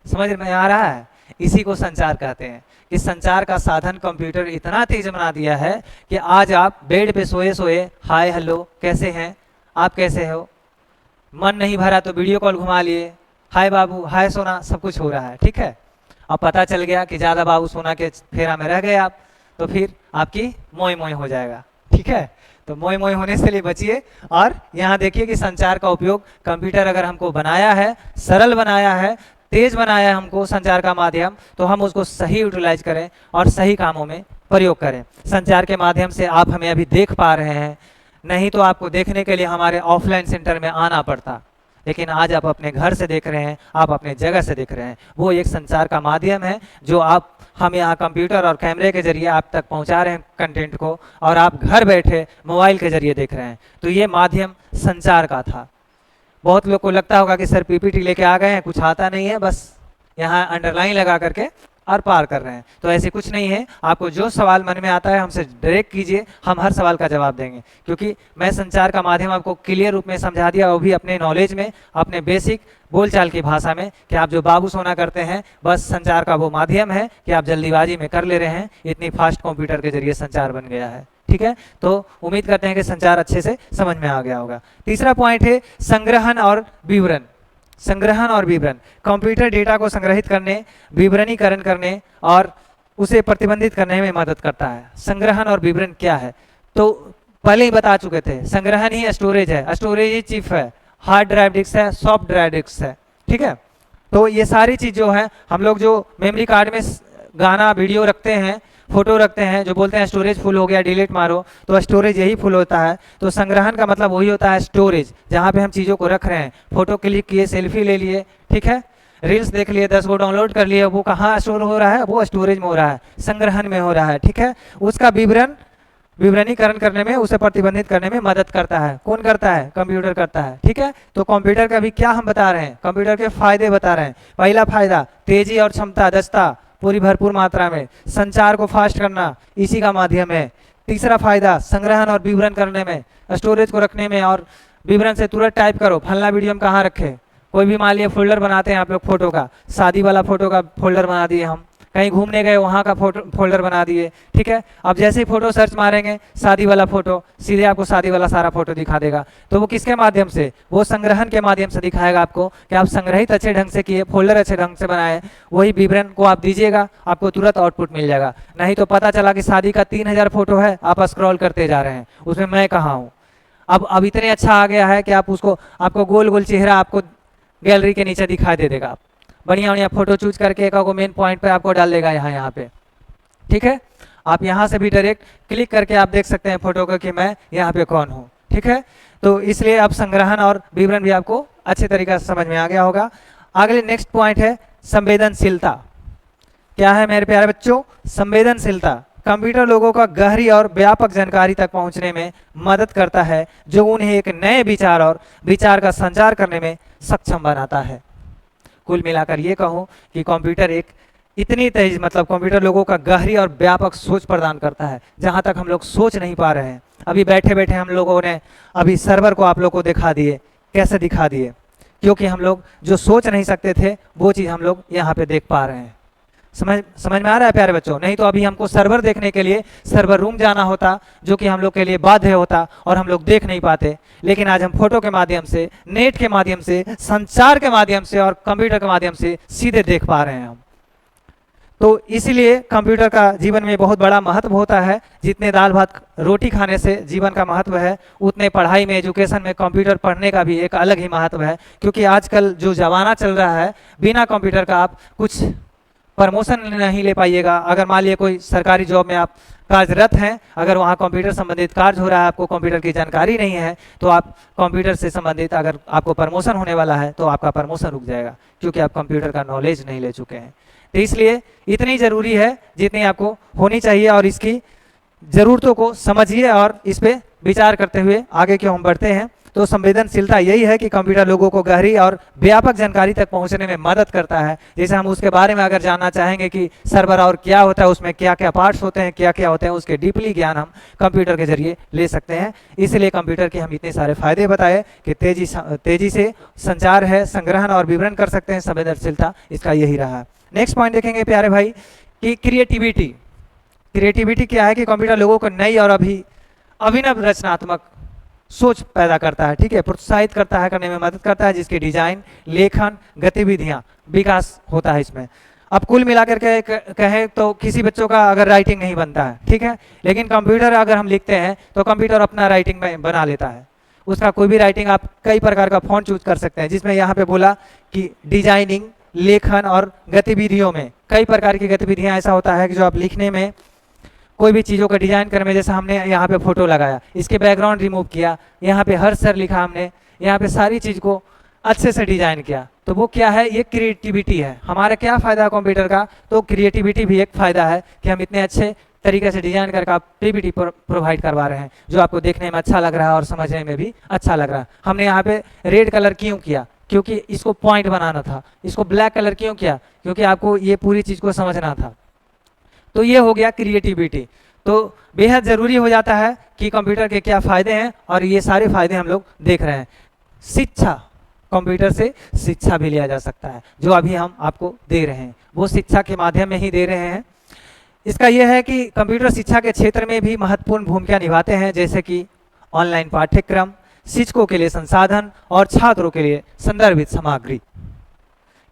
समझ में आ रहा है? इसी को संचार कहते हैं कि संचार का साधन कंप्यूटर इतना तेज बना दिया है कि आज आप बेड पे सोए सोए हाय हेलो कैसे हैं, आप कैसे हो, मन नहीं भरा तो वीडियो कॉल घुमा लिए, हाय बाबू, हाय सोना, सब कुछ हो रहा है, ठीक है। अब पता चल गया कि ज़्यादा बाबू सोना के फेरा में रह गए आप, तो फिर आपकी मोई मोई हो जाएगा, ठीक है। तो मोई मोई होने से लिए बचिए। और यहाँ देखिए कि संचार का उपयोग कंप्यूटर अगर हमको बनाया है, सरल बनाया है, तेज बनाया है हमको संचार का माध्यम, तो हम उसको सही यूटिलाइज करें और सही कामों में प्रयोग करें। संचार के माध्यम से आप हमें अभी देख पा रहे हैं, नहीं तो आपको देखने के लिए हमारे ऑफलाइन सेंटर में आना पड़ता, लेकिन आज आप अपने घर से देख रहे हैं, आप अपने जगह से देख रहे हैं। वो एक संचार का माध्यम है जो आप हम यहाँ कंप्यूटर और कैमरे के जरिए आप तक पहुँचा रहे हैं कंटेंट को, और आप घर बैठे मोबाइल के जरिए देख रहे हैं। तो ये माध्यम संचार का था। बहुत लोग को लगता होगा कि सर पीपीटी लेके आ गए हैं, कुछ आता नहीं है, बस यहाँ अंडरलाइन लगा करके और पार कर रहे हैं। तो ऐसे कुछ नहीं है, आपको जो सवाल मन में आता है हमसे डायरेक्ट कीजिए, हम हर सवाल का जवाब देंगे, क्योंकि मैं संचार का माध्यम आपको क्लियर रूप में समझा दिया, वो भी अपने नॉलेज में, अपने बेसिक बोलचाल की भाषा में, कि आप जो बाबू सोना करते हैं बस संचार का वो माध्यम है कि आप जल्दीबाजी में कर ले रहे हैं, इतनी फास्ट कंप्यूटर के जरिए संचार बन गया है, ठीक है। तो उम्मीद करते हैं कि संचार अच्छे से समझ में आ गया होगा। तीसरा पॉइंट है संग्रहण और विवरण। संग्रहण और विवरण, कंप्यूटर डेटा को संग्रहित करने, विवरणीकरण करने और उसे प्रतिबंधित करने में मदद करता है। संग्रहण और विवरण क्या है, तो पहले ही बता चुके थे, संग्रहण ही स्टोरेज है, स्टोरेज ही चिप है, हार्ड ड्राइव डिस्क है, सॉफ्ट ड्राइव डिस्क है, ठीक है। तो ये सारी चीज जो है, हम लोग जो मेमोरी कार्ड में गाना वीडियो रखते हैं, फोटो रखते हैं, जो बोलते हैं स्टोरेज फुल हो गया डिलीट मारो, तो स्टोरेज यही फुल होता है। तो संग्रहण का मतलब वही होता है स्टोरेज, जहाँ पे हम चीज़ों को रख रहे हैं। फोटो क्लिक किए, सेल्फी ले लिए, ठीक है, रील्स देख लिए, 10 गो डाउनलोड कर लिए, वो कहाँ स्टोर हो रहा है, वो स्टोरेज में हो रहा है, संग्रहण में हो रहा है, ठीक है। उसका विवरणीकरण करने में, उसे प्रतिबंधित करने में मदद करता है। कौन करता है? कंप्यूटर करता है, ठीक है। तो कंप्यूटर का भी क्या हम बता रहे हैं, कंप्यूटर के फायदे बता रहे हैं। पहला फायदा, तेजी और क्षमता, दक्षता पूरी भरपूर मात्रा में, संचार को फास्ट करना इसी का माध्यम है। तीसरा फायदा, संग्रहण और विवरण करने में, स्टोरेज को रखने में, और विवरण से तुरंत टाइप करो फलना वीडियो हम कहाँ रखे। कोई भी मान लिया फोल्डर बनाते हैं आप लोग फोटो का, शादी वाला फोटो का फोल्डर बना दिए हम, कहीं घूमने गए वहाँ का फोल्डर बना दिए, ठीक है। अब जैसे ही फोटो सर्च मारेंगे शादी वाला फोटो, सीधे आपको शादी वाला सारा फोटो दिखा देगा। तो वो किसके माध्यम से? वो संग्रहण के माध्यम से दिखाएगा आपको कि आप संग्रहित अच्छे ढंग से किए, फोल्डर अच्छे ढंग से बनाए, वही विवरण को आप दीजिएगा, आपको तुरंत आउटपुट मिल जाएगा। नहीं तो पता चला कि शादी का 3000 फोटो है, आप स्क्रॉल करते जा रहे हैं, उसमें मैं कहाँ हूँ। अब इतने अच्छा आ गया है कि आप उसको, आपको गोल गोल चेहरा आपको गैलरी के नीचे दिखाई दे देगा। बढ़िया बढ़िया फोटो चूज करके एक मेन पॉइंट पे आपको डाल देगा यहाँ पे, ठीक है। आप यहाँ से भी डायरेक्ट क्लिक करके आप देख सकते हैं फोटो को कि मैं यहाँ पे कौन हूँ, ठीक है। तो इसलिए अब संग्रहण और विवरण भी आपको अच्छे तरीके से समझ में आ गया होगा। अगले नेक्स्ट पॉइंट है संवेदनशीलता। क्या है मेरे प्यारे बच्चों? संवेदनशीलता। कंप्यूटर लोगों का गहरी और व्यापक जानकारी तक पहुंचने में मदद करता है, जो उन्हें एक नए विचार और विचार का संचार करने में सक्षम बनाता है। कुल मिलाकर ये कहूँ कि कंप्यूटर एक इतनी तेज, मतलब कंप्यूटर लोगों का गहरी और व्यापक सोच प्रदान करता है, जहाँ तक हम लोग सोच नहीं पा रहे हैं। अभी बैठे बैठे हम लोगों ने अभी सर्वर को आप लोग को दिखा दिए। कैसे दिखा दिए? क्योंकि हम लोग जो सोच नहीं सकते थे वो चीज़ हम लोग यहाँ पे देख पा रहे हैं। समझ में आ रहा है प्यारे बच्चों? नहीं तो अभी हमको सर्वर देखने के लिए सर्वर रूम जाना होता, जो कि हम लोग के लिए बाध्य होता और हम लोग देख नहीं पाते। लेकिन आज हम फोटो के माध्यम से, नेट के माध्यम से, संचार के माध्यम से और कंप्यूटर के माध्यम से सीधे देख पा रहे हैं हम। तो इसीलिए कंप्यूटर का जीवन में बहुत बड़ा महत्व होता है। जितने दाल भात रोटी खाने से जीवन का महत्व है, उतने पढ़ाई में, एजुकेशन में कंप्यूटर पढ़ने का भी एक अलग ही महत्व है। क्योंकि आजकल जो जमाना चल रहा है, बिना कंप्यूटर का आप कुछ प्रमोशन नहीं ले पाइएगा। अगर मान लिया कोई सरकारी जॉब में आप कार्यरत हैं, अगर वहाँ कंप्यूटर संबंधित कार्य हो रहा है, आपको कंप्यूटर की जानकारी नहीं है, तो आप कंप्यूटर से संबंधित अगर आपको प्रमोशन होने वाला है तो आपका प्रमोशन रुक जाएगा, क्योंकि आप कंप्यूटर का नॉलेज नहीं ले चुके हैं। तो इसलिए इतनी ज़रूरी है जितनी आपको होनी चाहिए, और इसकी ज़रूरतों को समझिए और इस पर विचार करते हुए आगे क्यों हम बढ़ते हैं। तो संवेदनशीलता यही है कि कंप्यूटर लोगों को गहरी और व्यापक जानकारी तक पहुंचने में मदद करता है। जैसे हम उसके बारे में अगर जानना चाहेंगे कि सर्वर और क्या होता है, उसमें क्या क्या पार्ट्स होते हैं, क्या क्या होते हैं, उसके डीपली ज्ञान हम कंप्यूटर के जरिए ले सकते हैं। इसलिए कंप्यूटर के हम इतने सारे फायदे बताए कि तेजी से संचार है, संग्रहण और विवरण कर सकते हैं। संवेदनशीलता इसका यही रहा। नेक्स्ट पॉइंट देखेंगे प्यारे भाई कि क्रिएटिविटी। क्रिएटिविटी क्या है कि कंप्यूटर लोगों को नई और अभिनव रचनात्मक सोच पैदा करता है, ठीक है, प्रोत्साहित करता है, करने में मदद करता है, जिसके डिजाइन, लेखन, गतिविधियां, विकास होता है इसमें। अब कुल मिलाकर के कहें तो किसी बच्चों का अगर राइटिंग नहीं बनता है, ठीक है, लेकिन कंप्यूटर अगर हम लिखते हैं तो कंप्यूटर अपना राइटिंग बना लेता है। उसका कोई भी राइटिंग, आप कई प्रकार का फॉन्ट चूज कर सकते हैं, जिसमें यहाँ पे बोला कि डिजाइनिंग, लेखन और गतिविधियों में कई प्रकार की गतिविधियां ऐसा होता है कि जो आप लिखने में, कोई भी चीज़ों का डिजाइन करने में, जैसे हमने यहाँ पे फोटो लगाया, इसके बैकग्राउंड रिमूव किया, यहाँ पे हर सर लिखा हमने, यहाँ पे सारी चीज़ को अच्छे से डिजाइन किया, तो वो क्या है? ये क्रिएटिविटी है। हमारा क्या फ़ायदा है कंप्यूटर का? तो क्रिएटिविटी भी एक फ़ायदा है कि हम इतने अच्छे तरीके से डिजाइन करके आप पीपीटी प्रोवाइड करवा रहे हैं, जो आपको देखने में अच्छा लग रहा है और समझने में भी अच्छा लग रहा है। हमने यहाँ पे रेड कलर क्यों किया? क्योंकि इसको पॉइंट बनाना था। इसको ब्लैक कलर क्यों किया? क्योंकि आपको ये पूरी चीज़ को समझना था। तो ये हो गया क्रिएटिविटी। तो बेहद ज़रूरी हो जाता है कि कंप्यूटर के क्या फ़ायदे हैं, और ये सारे फ़ायदे हम लोग देख रहे हैं। शिक्षा, कंप्यूटर से शिक्षा भी लिया जा सकता है, जो अभी हम आपको दे रहे हैं, वो शिक्षा के माध्यम में ही दे रहे हैं। इसका यह है कि कंप्यूटर शिक्षा के क्षेत्र में भी महत्वपूर्ण भूमिका निभाते हैं, जैसे कि ऑनलाइन पाठ्यक्रम, शिक्षकों के लिए संसाधन और छात्रों के लिए संदर्भित सामग्री।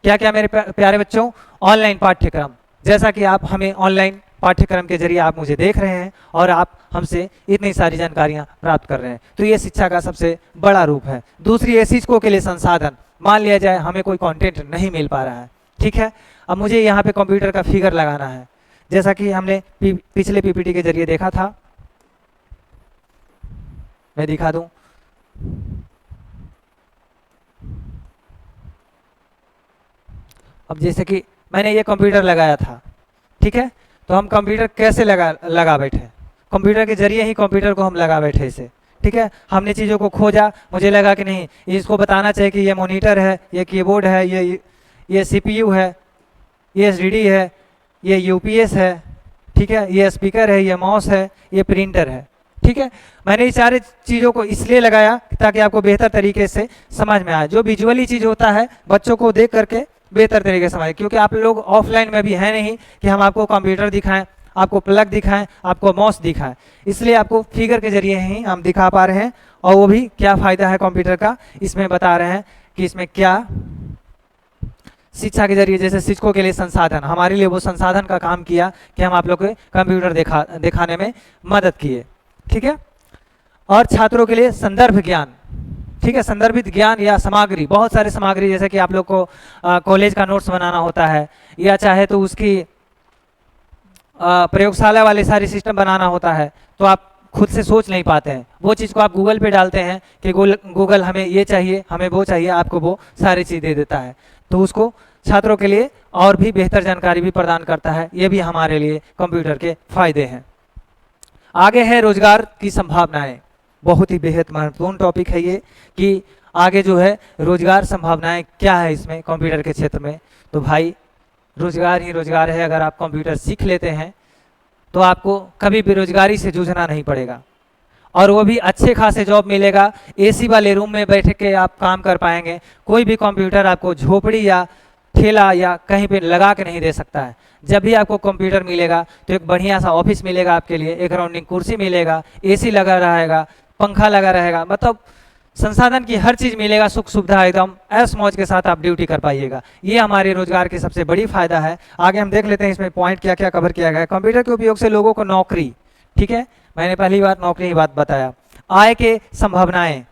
क्या क्या मेरे प्यारे बच्चों, ऑनलाइन पाठ्यक्रम। जैसा कि आप हमें ऑनलाइन पाठ्यक्रम के जरिए आप मुझे देख रहे हैं और आप हमसे इतनी सारी जानकारियां प्राप्त कर रहे हैं, तो ये शिक्षा का सबसे बड़ा रूप है। दूसरी है शिक्षकों के लिए संसाधन। मान लिया जाए हमें कोई कंटेंट नहीं मिल पा रहा है, ठीक है, अब मुझे यहाँ पे कंप्यूटर का फिगर लगाना है, जैसा कि हमने पिछले पीपीटी के जरिए देखा था। मैं दिखा दूं, अब जैसे कि मैंने ये कंप्यूटर लगाया था, ठीक है, तो हम कंप्यूटर कैसे लगा बैठे, कंप्यूटर के जरिए ही कंप्यूटर को हम लगा बैठे इसे, ठीक है। हमने चीज़ों को खोजा, मुझे लगा कि नहीं इसको बताना चाहिए कि ये मॉनिटर है, ये कीबोर्ड है, ये सीपीयू है, ये एसडीडी है, ये यूपीएस है, ठीक है, ये स्पीकर है, ये माउस है, ये प्रिंटर है, ठीक है। मैंने इस सारे चीज़ों को इसलिए लगाया ताकि आपको बेहतर तरीके से समझ में आए। जो विजुअली चीज़ होता है बच्चों को देख करके बेहतर तरीके से समझ, क्योंकि आप लोग ऑफलाइन में भी है नहीं कि हम आपको कंप्यूटर दिखाएं, आपको प्लग दिखाएं, आपको माउस दिखाएं, इसलिए आपको फिगर के जरिए ही हम दिखा पा रहे हैं। और वो भी क्या फ़ायदा है कंप्यूटर का, इसमें बता रहे हैं कि इसमें क्या शिक्षा के जरिए, जैसे शिक्षकों के लिए संसाधन, हमारे लिए वो संसाधन का काम किया कि हम आप लोग को कंप्यूटर दिखाने में मदद किए, ठीक है। और छात्रों के लिए संदर्भ ज्ञान, ठीक है, संदर्भित ज्ञान या सामग्री, बहुत सारे सामग्री, जैसे कि आप लोग को कॉलेज का नोट्स बनाना होता है, या चाहे तो उसकी प्रयोगशाला वाले सारे सिस्टम बनाना होता है, तो आप खुद से सोच नहीं पाते हैं, वो चीज़ को आप गूगल पे डालते हैं कि गूगल हमें ये चाहिए, हमें वो चाहिए, आपको वो सारी चीज़ दे देता है। तो उसको छात्रों के लिए और भी बेहतर जानकारी भी प्रदान करता है। ये भी हमारे लिए कंप्यूटर के फायदे हैं। आगे है रोजगार की संभावनाएं, बहुत ही बेहद महत्वपूर्ण टॉपिक है ये, कि आगे जो है रोजगार संभावनाएं क्या है इसमें कंप्यूटर के क्षेत्र में। तो भाई रोजगार ही रोजगार है। अगर आप कंप्यूटर सीख लेते हैं तो आपको कभी बेरोजगारी से जूझना नहीं पड़ेगा, और वो भी अच्छे खासे जॉब मिलेगा। एसी वाले रूम में बैठ के आप काम कर पाएंगे। कोई भी कंप्यूटर आपको झोपड़ी या ठेला या कहीं पे लगा के नहीं दे सकता है। जब भी आपको कंप्यूटर मिलेगा तो एक बढ़िया सा ऑफिस मिलेगा आपके लिए, एक राउंडिंग कुर्सी मिलेगा, एसी लगा रहेगा, पंखा लगा रहेगा, मतलब संसाधन की हर चीज़ मिलेगा, सुख सुविधा एकदम ऐश मौज के साथ आप ड्यूटी कर पाइएगा। ये हमारे रोजगार की सबसे बड़ी फायदा है। आगे हम देख लेते हैं इसमें पॉइंट क्या क्या कवर किया गया है। कंप्यूटर के उपयोग से लोगों को नौकरी, ठीक है, मैंने पहली बार नौकरी की बात बताया। आय के संभावनाएं,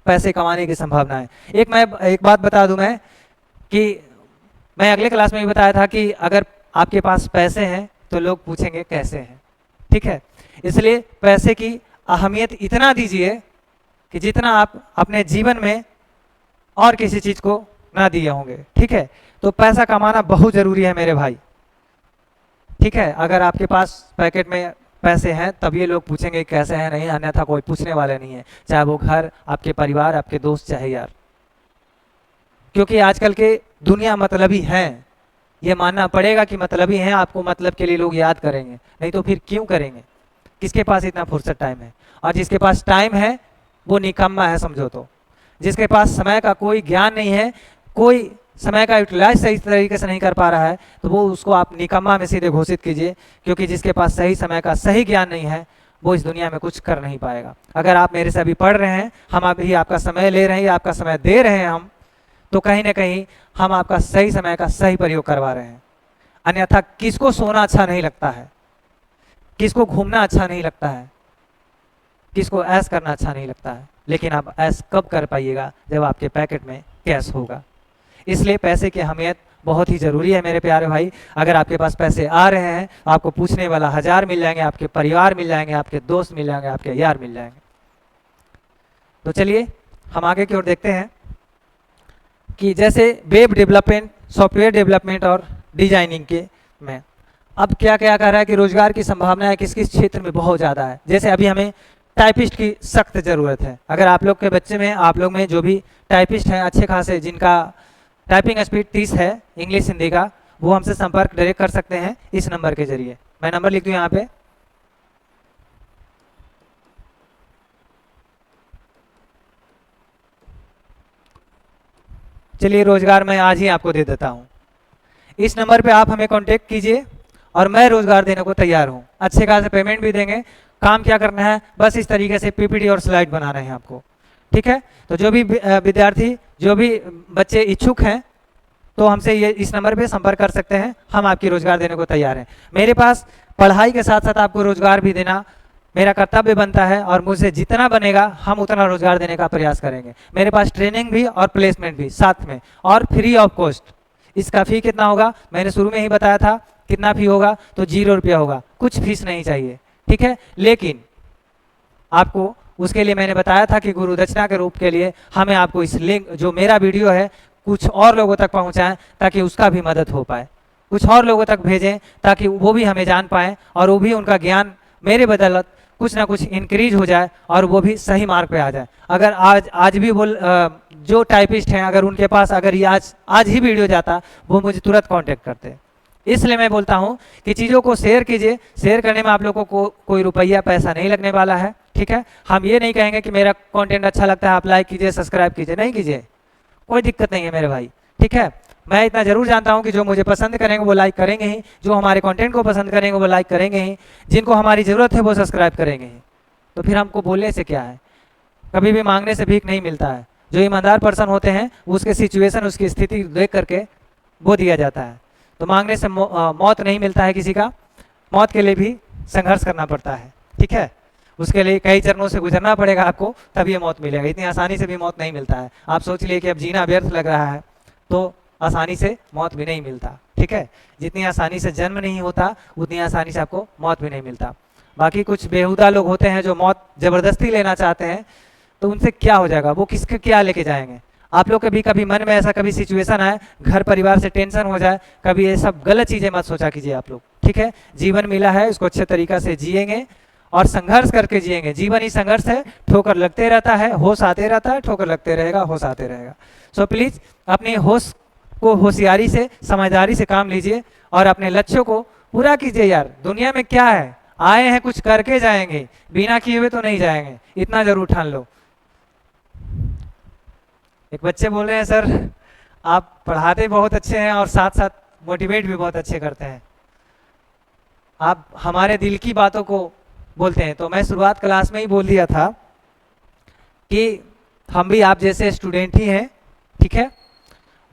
पैसे कमाने की संभावनाएं। एक बात बता दूं मैं कि मैं अगले क्लास में भी बताया था कि अगर आपके पास पैसे हैं तो लोग पूछेंगे कैसे हैं, ठीक है। इसलिए पैसे की अहमियत इतना दीजिए कि जितना आप अपने जीवन में और किसी चीज़ को ना दिए होंगे, ठीक है। तो पैसा कमाना बहुत ज़रूरी है मेरे भाई, ठीक है। अगर आपके पास पैकेट में पैसे हैं तब ये लोग पूछेंगे कैसे हैं, नहीं, अन्यथा कोई पूछने वाले नहीं है, चाहे वो घर, आपके परिवार, आपके दोस्त, चाहे यार। क्योंकि आजकल के दुनिया मतलबी हैं, ये मानना पड़ेगा कि मतलबी हैं। आपको मतलब के लिए लोग याद करेंगे, नहीं तो फिर क्यों करेंगे। किसके पास इतना फुर्सत टाइम है, और जिसके पास टाइम है वो निकम्मा है समझो। तो जिसके पास समय का कोई ज्ञान नहीं है, कोई समय का यूटिलाइज सही तरीके से नहीं कर पा रहा है, तो वो उसको आप निकम्मा में सीधे घोषित कीजिए। क्योंकि जिसके पास सही समय का सही ज्ञान नहीं है वो इस दुनिया में कुछ कर नहीं पाएगा। अगर आप मेरे से अभी पढ़ रहे हैं, हम अभी आपका समय ले रहे हैं, आपका समय दे रहे हैं हम, तो कहीं ना कहीं हम आपका सही समय का सही प्रयोग करवा रहे हैं। अन्यथा किसको सोना अच्छा नहीं लगता है, किसको घूमना अच्छा नहीं लगता है, किसको ऐश करना अच्छा नहीं लगता है, लेकिन आप ऐश कब कर पाइएगा, जब आपके पैकेट में कैश होगा। इसलिए पैसे की अहमियत बहुत ही ज़रूरी है मेरे प्यारे भाई। अगर आपके पास पैसे आ रहे हैं आपको पूछने वाला 1000 मिल जाएंगे, आपके परिवार मिल जाएंगे, आपके दोस्त मिल जाएंगे, आपके यार मिल जाएंगे। तो चलिए हम आगे की ओर देखते हैं कि जैसे वेब डेवलपमेंट, सॉफ्टवेयर डेवलपमेंट और डिजाइनिंग के में अब क्या क्या कह रहा है कि रोजगार की संभावनाएं किस किस क्षेत्र में बहुत ज़्यादा है। जैसे अभी हमें टाइपिस्ट की सख्त ज़रूरत है। अगर आप लोग के बच्चे में, आप लोग में जो भी टाइपिस्ट हैं अच्छे खासे, जिनका टाइपिंग स्पीड 30 है इंग्लिश हिंदी का, वो हमसे संपर्क डायरेक्ट कर सकते हैं इस नंबर के जरिए। मैं नंबर लिख दूँ यहाँ पे, चलिए रोजगार मैं आज ही आपको दे देता हूँ। इस नंबर पे आप हमें कांटेक्ट कीजिए और मैं रोजगार देने को तैयार हूँ। अच्छे खासे पेमेंट भी देंगे। काम क्या करना है, बस इस तरीके से पीपीटी और स्लाइड बना रहे हैं आपको, ठीक है। तो जो भी विद्यार्थी, जो भी बच्चे इच्छुक हैं, तो हमसे ये इस नंबर पे संपर्क कर सकते हैं, हम आपकी रोजगार देने को तैयार हैं। मेरे पास पढ़ाई के साथ साथ आपको रोजगार भी देना मेरा कर्तव्य बनता है, और मुझसे जितना बनेगा हम उतना रोजगार देने का प्रयास करेंगे। मेरे पास ट्रेनिंग भी और प्लेसमेंट भी साथ में, और फ्री ऑफ कॉस्ट। इसका फी कितना होगा मैंने शुरू में ही बताया था, कितना फी होगा, तो 0 रुपया होगा, कुछ फीस नहीं चाहिए, ठीक है। लेकिन आपको उसके लिए मैंने बताया था कि गुरु दक्षिणा के रूप के लिए हमें आपको इस लिंक, जो मेरा वीडियो है, कुछ और लोगों तक पहुंचाएं ताकि उसका भी मदद हो पाए, कुछ और लोगों तक भेजें ताकि वो भी हमें जान पाएं, और वो भी उनका ज्ञान मेरे बदौलत कुछ ना कुछ इंक्रीज हो जाए, और वो भी सही मार्ग पे आ जाए। अगर आज भी जो टाइपिस्ट हैं, अगर उनके पास अगर ये आज ही वीडियो जाता, वो मुझे तुरंत कांटेक्ट करते। इसलिए मैं बोलता हूं कि चीज़ों को शेयर कीजिए। शेयर करने में आप लोगों को कोई रुपया पैसा नहीं लगने वाला है, ठीक है। हम ये नहीं कहेंगे कि मेरा कंटेंट अच्छा लगता है आप लाइक कीजिए, सब्सक्राइब कीजिए, नहीं कीजिए, कोई दिक्कत नहीं है मेरे भाई, ठीक है। मैं इतना जरूर जानता हूं कि जो मुझे पसंद करेंगे वो लाइक करेंगे ही, जो हमारे कंटेंट को पसंद करेंगे वो लाइक करेंगे ही, जिनको हमारी ज़रूरत है वो सब्सक्राइब करेंगे ही। तो फिर हमको बोलने से क्या है, कभी भी मांगने से भीख नहीं मिलता है। जो ईमानदार पर्सन होते हैं उसके सिचुएशन, उसकी स्थिति देख करके वो दिया जाता है। तो मांगने से मौत नहीं मिलता है किसी का, मौत के लिए भी संघर्ष करना पड़ता है, ठीक है। उसके लिए कई चरणों से गुजरना पड़ेगा आपको, तभी ये मौत मिलेगा। इतनी आसानी से भी मौत नहीं मिलता है। आप सोच लिए कि अब जीना व्यर्थ लग रहा है, तो आसानी से मौत भी नहीं मिलता, ठीक है। जितनी आसानी से जन्म नहीं होता, उतनी आसानी से आपको मौत भी नहीं मिलता। बाकी कुछ बेहुदा लोग होते हैं जो मौत जबरदस्ती लेना चाहते हैं, तो उनसे क्या हो जाएगा, वो किसके क्या लेके जाएंगे। आप लोग के भी कभी मन में ऐसा कभी सिचुएशन आए, घर परिवार से टेंशन हो जाए, कभी ये सब गलत चीज़ें मत सोचा कीजिए आप लोग, ठीक है। जीवन मिला है, उसको अच्छे तरीका से जिएंगे और संघर्ष करके जिएंगे। जीवन ही संघर्ष है, ठोकर लगते रहता है, होश आते रहता है, ठोकर लगते रहेगा, होश आते रहेगा। सो प्लीज़ अपनी होश को होशियारी से, समझदारी से काम लीजिए और अपने लक्ष्यों को पूरा कीजिए। यार दुनिया में क्या है, आए हैं कुछ करके जाएंगे, बिना किए हुए तो नहीं जाएंगे, इतना जरूर ठान लो। एक बच्चे बोल रहे हैं सर आप पढ़ाते बहुत अच्छे हैं और साथ साथ मोटिवेट भी बहुत अच्छे करते हैं, आप हमारे दिल की बातों को बोलते हैं। तो मैं शुरुआत क्लास में ही बोल दिया था कि हम भी आप जैसे स्टूडेंट ही हैं, ठीक है।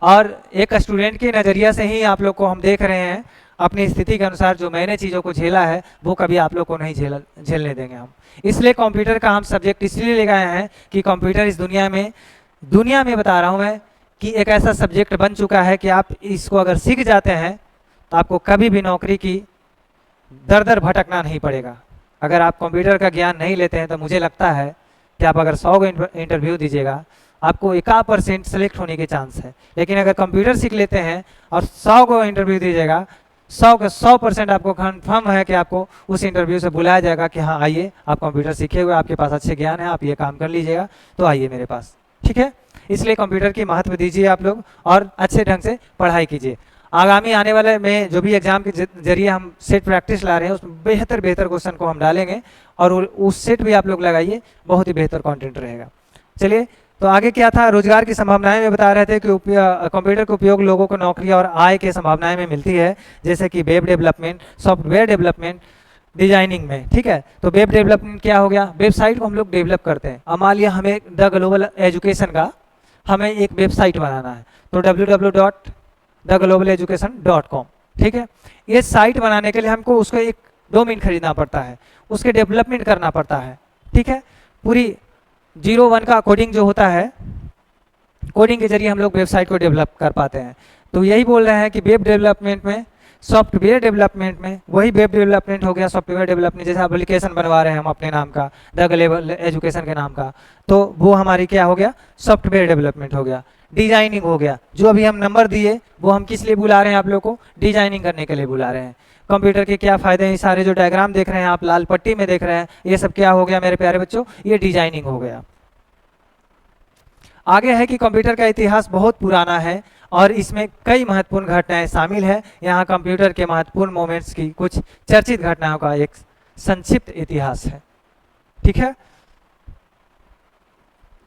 और एक स्टूडेंट के नज़रिया से ही आप लोग को हम देख रहे हैं। अपनी स्थिति के अनुसार जो मैंने चीज़ों को झेला है वो कभी आप लोग को नहीं झेलने देंगे हम। इसलिए कंप्यूटर का हम सब्जेक्ट इसलिए ले गए हैं कि कंप्यूटर इस दुनिया में बता रहा हूँ मैं कि एक ऐसा सब्जेक्ट बन चुका है कि आप इसको अगर सीख जाते हैं तो आपको कभी भी नौकरी की दर दर भटकना नहीं पड़ेगा। अगर आप कंप्यूटर का ज्ञान नहीं लेते हैं तो मुझे लगता है कि आप अगर 100 इंटरव्यू दीजिएगा आपको 1% सेलेक्ट होने के चांस है। लेकिन अगर कंप्यूटर सीख लेते हैं और 100 को इंटरव्यू दीजिएगा, 100 का 100% आपको कन्फर्म है कि आपको उस इंटरव्यू से बुलाया जाएगा कि हाँ आइए, आप कंप्यूटर सीखे हुए, आपके पास अच्छे ज्ञान है, आप ये काम कर लीजिएगा, तो आइए मेरे पास, ठीक है। इसलिए कंप्यूटर की महत्व दीजिए आप लोग और अच्छे ढंग से पढ़ाई कीजिए। आगामी आने वाले में जो भी एग्जाम के जरिए हम सेट प्रैक्टिस ला रहे हैं उसमें बेहतर क्वेश्चन को हम डालेंगे और उस सेट भी आप लोग लगाइए, बहुत ही बेहतर कंटेंट रहेगा। चलिए तो आगे क्या था, रोजगार की संभावनाएं में बता रहे थे कि कंप्यूटर का उपयोग लोगों को नौकरी और आय के संभावनाएं में मिलती है, जैसे कि web development, software development, designing में, ठीक है। तो वेब डेवलपमेंट क्या हो गया, वेबसाइट को हम लोग डेवलप करते हैं। अब मान लिया हमें द ग्लोबल एजुकेशन का हमें एक वेबसाइट बनाना है, तो www.theglobaleducation.com, ठीक है। ये साइट बनाने के लिए हमको उसको एक डोमेन खरीदना पड़ता है, उसके डेवलपमेंट करना पड़ता है, ठीक है। पूरी 01 का कोडिंग जो होता है, कोडिंग के जरिए हम लोग वेबसाइट को डेवलप कर पाते हैं। तो यही बोल रहे हैं कि वेब डेवलपमेंट में, सॉफ्टवेयर डेवलपमेंट में, वही वेब डेवलपमेंट हो गया, सॉफ्टवेयर डेवलपमेंट, जैसे एप्लीकेशन बनवा रहे हैं हम अपने नाम का, द ग्लोबल एजुकेशन के नाम का, तो वो हमारी क्या हो गया, सॉफ्टवेयर डेवलपमेंट हो गया। डिजाइनिंग हो गया, जो अभी हम नंबर दिए वो हम किस लिए बुला रहे हैं, आप लोग को डिजाइनिंग करने के लिए बुला रहे हैं। कंप्यूटर के क्या फायदे हैं, सारे जो डायग्राम देख रहे हैं आप लाल पट्टी में देख रहे हैं, ये सब क्या हो गया मेरे प्यारे बच्चों, ये डिजाइनिंग हो गया। आगे है कि कंप्यूटर का इतिहास बहुत पुराना है और इसमें कई महत्वपूर्ण घटनाएं शामिल है। यहाँ कंप्यूटर के महत्वपूर्ण मोमेंट्स की कुछ चर्चित घटनाओं का एक संक्षिप्त इतिहास है, ठीक है।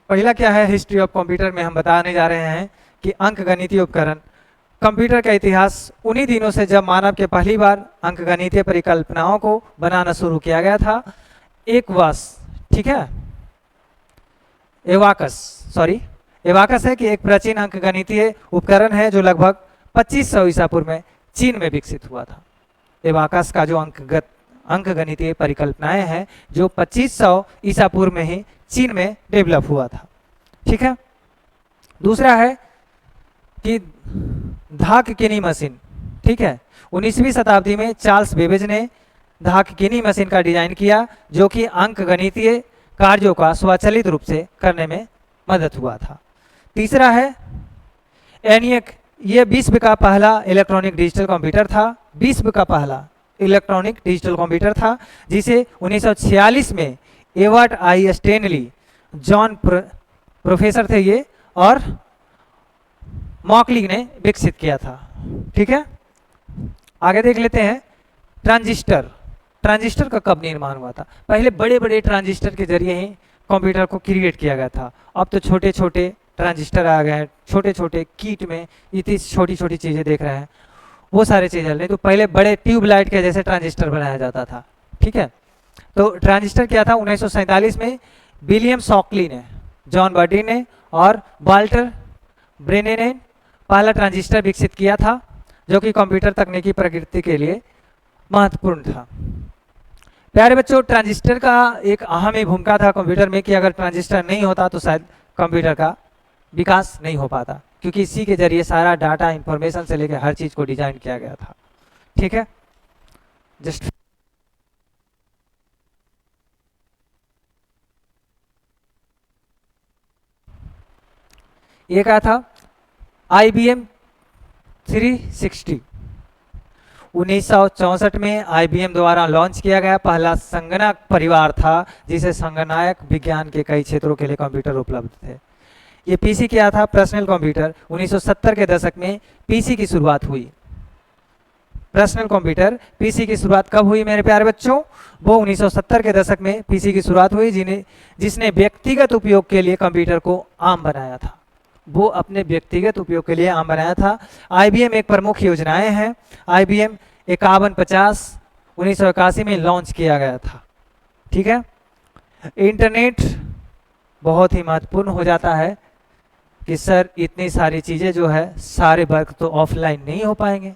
पहला क्या है, हिस्ट्री ऑफ कंप्यूटर में हम बताने जा रहे हैं कि अंकगणितीय उपकरण। कंप्यूटर का इतिहास उन्हीं दिनों से जब मानव के पहली बार अंकगणितीय परिकल्पनाओं को बनाना शुरू किया गया था। एक वर्ष, ठीक है, एवाकस है कि एक प्राचीन अंकगणितीय उपकरण है जो लगभग 2500 ईसा पूर्व में चीन में विकसित हुआ था। एवाकस का जो अंकगणितीय परिकल्पनाएं हैं जो 2500 ईसा पूर्व में ही चीन में डेवलप हुआ था। ठीक है। दूसरा है कि धाक किनी मशीन। ठीक है। 19वीं शताब्दी में चार्ल्स बेबेज ने धाक किनी मशीन का डिजाइन किया जो कि अंकगणितीय कार्यों का स्वचालित रूप से करने में मदद हुआ था। तीसरा है एनियक। ये विश्व का पहला इलेक्ट्रॉनिक डिजिटल कंप्यूटर था। विश्व का पहला इलेक्ट्रॉनिक डिजिटल कंप्यूटर था जिसे 1946 में एवर्ट आई स्टेनली जॉन प्रोफेसर थे ये और मॉकली ने विकसित किया था। ठीक है। आगे देख लेते हैं ट्रांजिस्टर। ट्रांजिस्टर का कब निर्माण हुआ था? पहले बड़े बड़े ट्रांजिस्टर के जरिए ही कंप्यूटर को क्रिएट किया गया था। अब तो छोटे छोटे ट्रांजिस्टर आ गए हैं, छोटे छोटे कीट में इतनी छोटी छोटी चीज़ें देख रहे हैं, वो सारे चीज़ें। नहीं तो पहले बड़े ट्यूबलाइट के जैसे ट्रांजिस्टर बनाया जाता था। ठीक है। तो ट्रांजिस्टर क्या था? 1947 में विलियम शॉकली ने, जॉन बर्डी ने और वाल्टर ब्रेने ने पहला ट्रांजिस्टर विकसित किया था जो कि कंप्यूटर तकनीकी प्रकृति के लिए महत्वपूर्ण था। प्यारे बच्चों, ट्रांजिस्टर का एक अहम ही भूमिका था कंप्यूटर में कि अगर ट्रांजिस्टर नहीं होता तो शायद कंप्यूटर का विकास नहीं हो पाता, क्योंकि इसी के जरिए सारा डाटा, इंफॉर्मेशन से लेकर हर चीज को डिजाइन किया गया था। ठीक है। जस्ट ये क्या था? IBM 360 1964 में IBM द्वारा लॉन्च किया गया पहला संगणक परिवार था जिसे संगणक विज्ञान के कई क्षेत्रों के लिए कंप्यूटर उपलब्ध थे। ये पीसी क्या था? Personal computer. 1970 के दशक में पीसी की शुरुआत हुई। पर्सनल कंप्यूटर पीसी की शुरुआत कब हुई मेरे प्यारे बच्चों? वो 1970 के दशक में पीसी की शुरुआत हुई जिसने व्यक्तिगत उपयोग के लिए कंप्यूटर को आम बनाया था। वो अपने व्यक्तिगत उपयोग के लिए आम बनाया था। IBM एक प्रमुख योजनाएं हैं। IBM 5150 1981 में लॉन्च किया गया था। ठीक है। इंटरनेट बहुत ही महत्वपूर्ण हो जाता है कि सर इतनी सारी चीज़ें जो है सारे वर्क तो ऑफलाइन नहीं हो पाएंगे।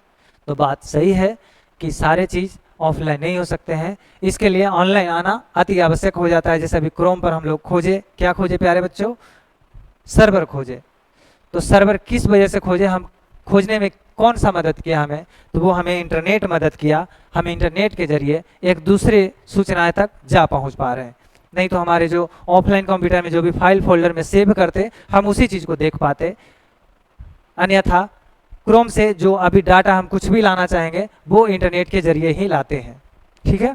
तो बात सही है कि सारे चीज़ ऑफलाइन नहीं हो सकते हैं, इसके लिए ऑनलाइन आना अति आवश्यक हो जाता है। जैसे अभी क्रोम पर हम लोग खोजे, क्या खोजे प्यारे बच्चों? सर्वर खोजे। तो सर्वर किस वजह से खोजे? हम खोजने में कौन सा मदद किया हमें? तो वो हमें इंटरनेट मदद किया। हम इंटरनेट के जरिए एक दूसरे सूचनाएं तक जा पहुंच पा रहे हैं। नहीं तो हमारे जो ऑफलाइन कंप्यूटर में जो भी फाइल फोल्डर में सेव करते हम उसी चीज़ को देख पाते। अन्यथा क्रोम से जो अभी डाटा हम कुछ भी लाना चाहेंगे वो इंटरनेट के जरिए ही लाते हैं। ठीक है।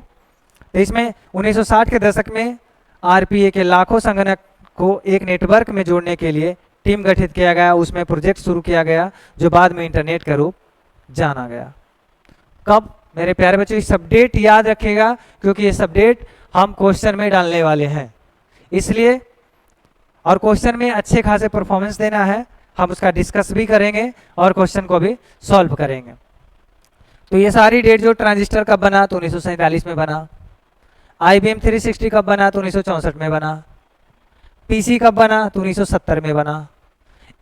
तो इसमें 1960 के दशक में RPA के लाखों संगणक को एक नेटवर्क में जोड़ने के लिए टीम गठित किया गया। उसमें प्रोजेक्ट शुरू किया गया जो बाद में इंटरनेट का रूप जाना गया। कब मेरे प्यारे बच्चों? इस अपडेट याद रखिएगा क्योंकि ये अपडेट हम क्वेश्चन में डालने वाले हैं, इसलिए और क्वेश्चन में अच्छे खासे परफॉर्मेंस देना है। हम उसका डिस्कस भी करेंगे और क्वेश्चन को भी सॉल्व करेंगे। तो ये सारी डेट जो ट्रांजिस्टर कब बना? तो 1947 में बना। IBM 360 कब बना? तो 1964 में बना। PC कब बना? तो 1970 में बना।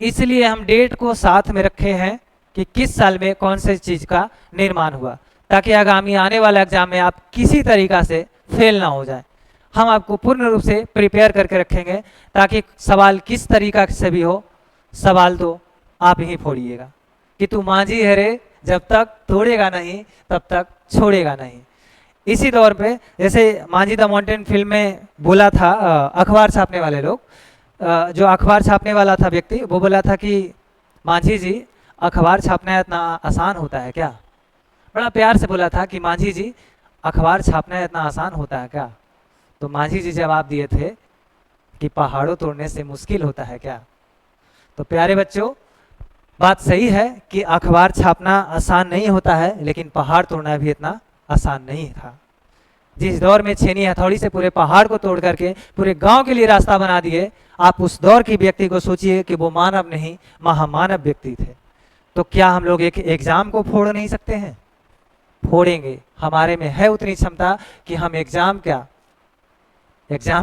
इसलिए हम डेट को साथ में रखे हैं कि किस साल में कौन से चीज का निर्माण हुआ, ताकि आगामी आने वाले एग्जाम में आप किसी तरीका से फेल ना हो जाए। हम आपको पूर्ण रूप से प्रिपेयर करके रखेंगे ताकि सवाल किस तरीका से भी हो, सवाल तो आप ही फोड़िएगा कि तू मांझी है रे, जब तक तोड़ेगा नहीं तब तक छोड़ेगा नहीं। इसी दौर पे जैसे मांझी द माउंटेन फिल्म में बोला था अखबार छापने वाले लोग, जो अखबार छापने वाला था व्यक्ति, वो बोला था कि मांझी जी अखबार छापना इतना आसान होता है क्या? बड़ा प्यार से बोला था कि मांझी जी अखबार छापना इतना आसान होता है क्या? तो मांझी जी जवाब दिए थे कि पहाड़ों तोड़ने से मुश्किल होता है क्या? तो प्यारे बच्चों, बात सही है कि अखबार छापना आसान नहीं होता है, लेकिन पहाड़ तोड़ना भी इतना आसान नहीं था। जिस दौर में छेनी हथौड़ी से पूरे पहाड़ को तोड़ करके पूरे गांव के लिए रास्ता बना दिए, आप उस दौर के व्यक्ति को सोचिए कि वो मानव नहीं महामानव व्यक्ति थे। तो क्या हम लोग एक एग्जाम को फोड़ नहीं सकते हैं? फोड़ेंगे। हमारे में है उतनी क्षमता कि हम एग्जाम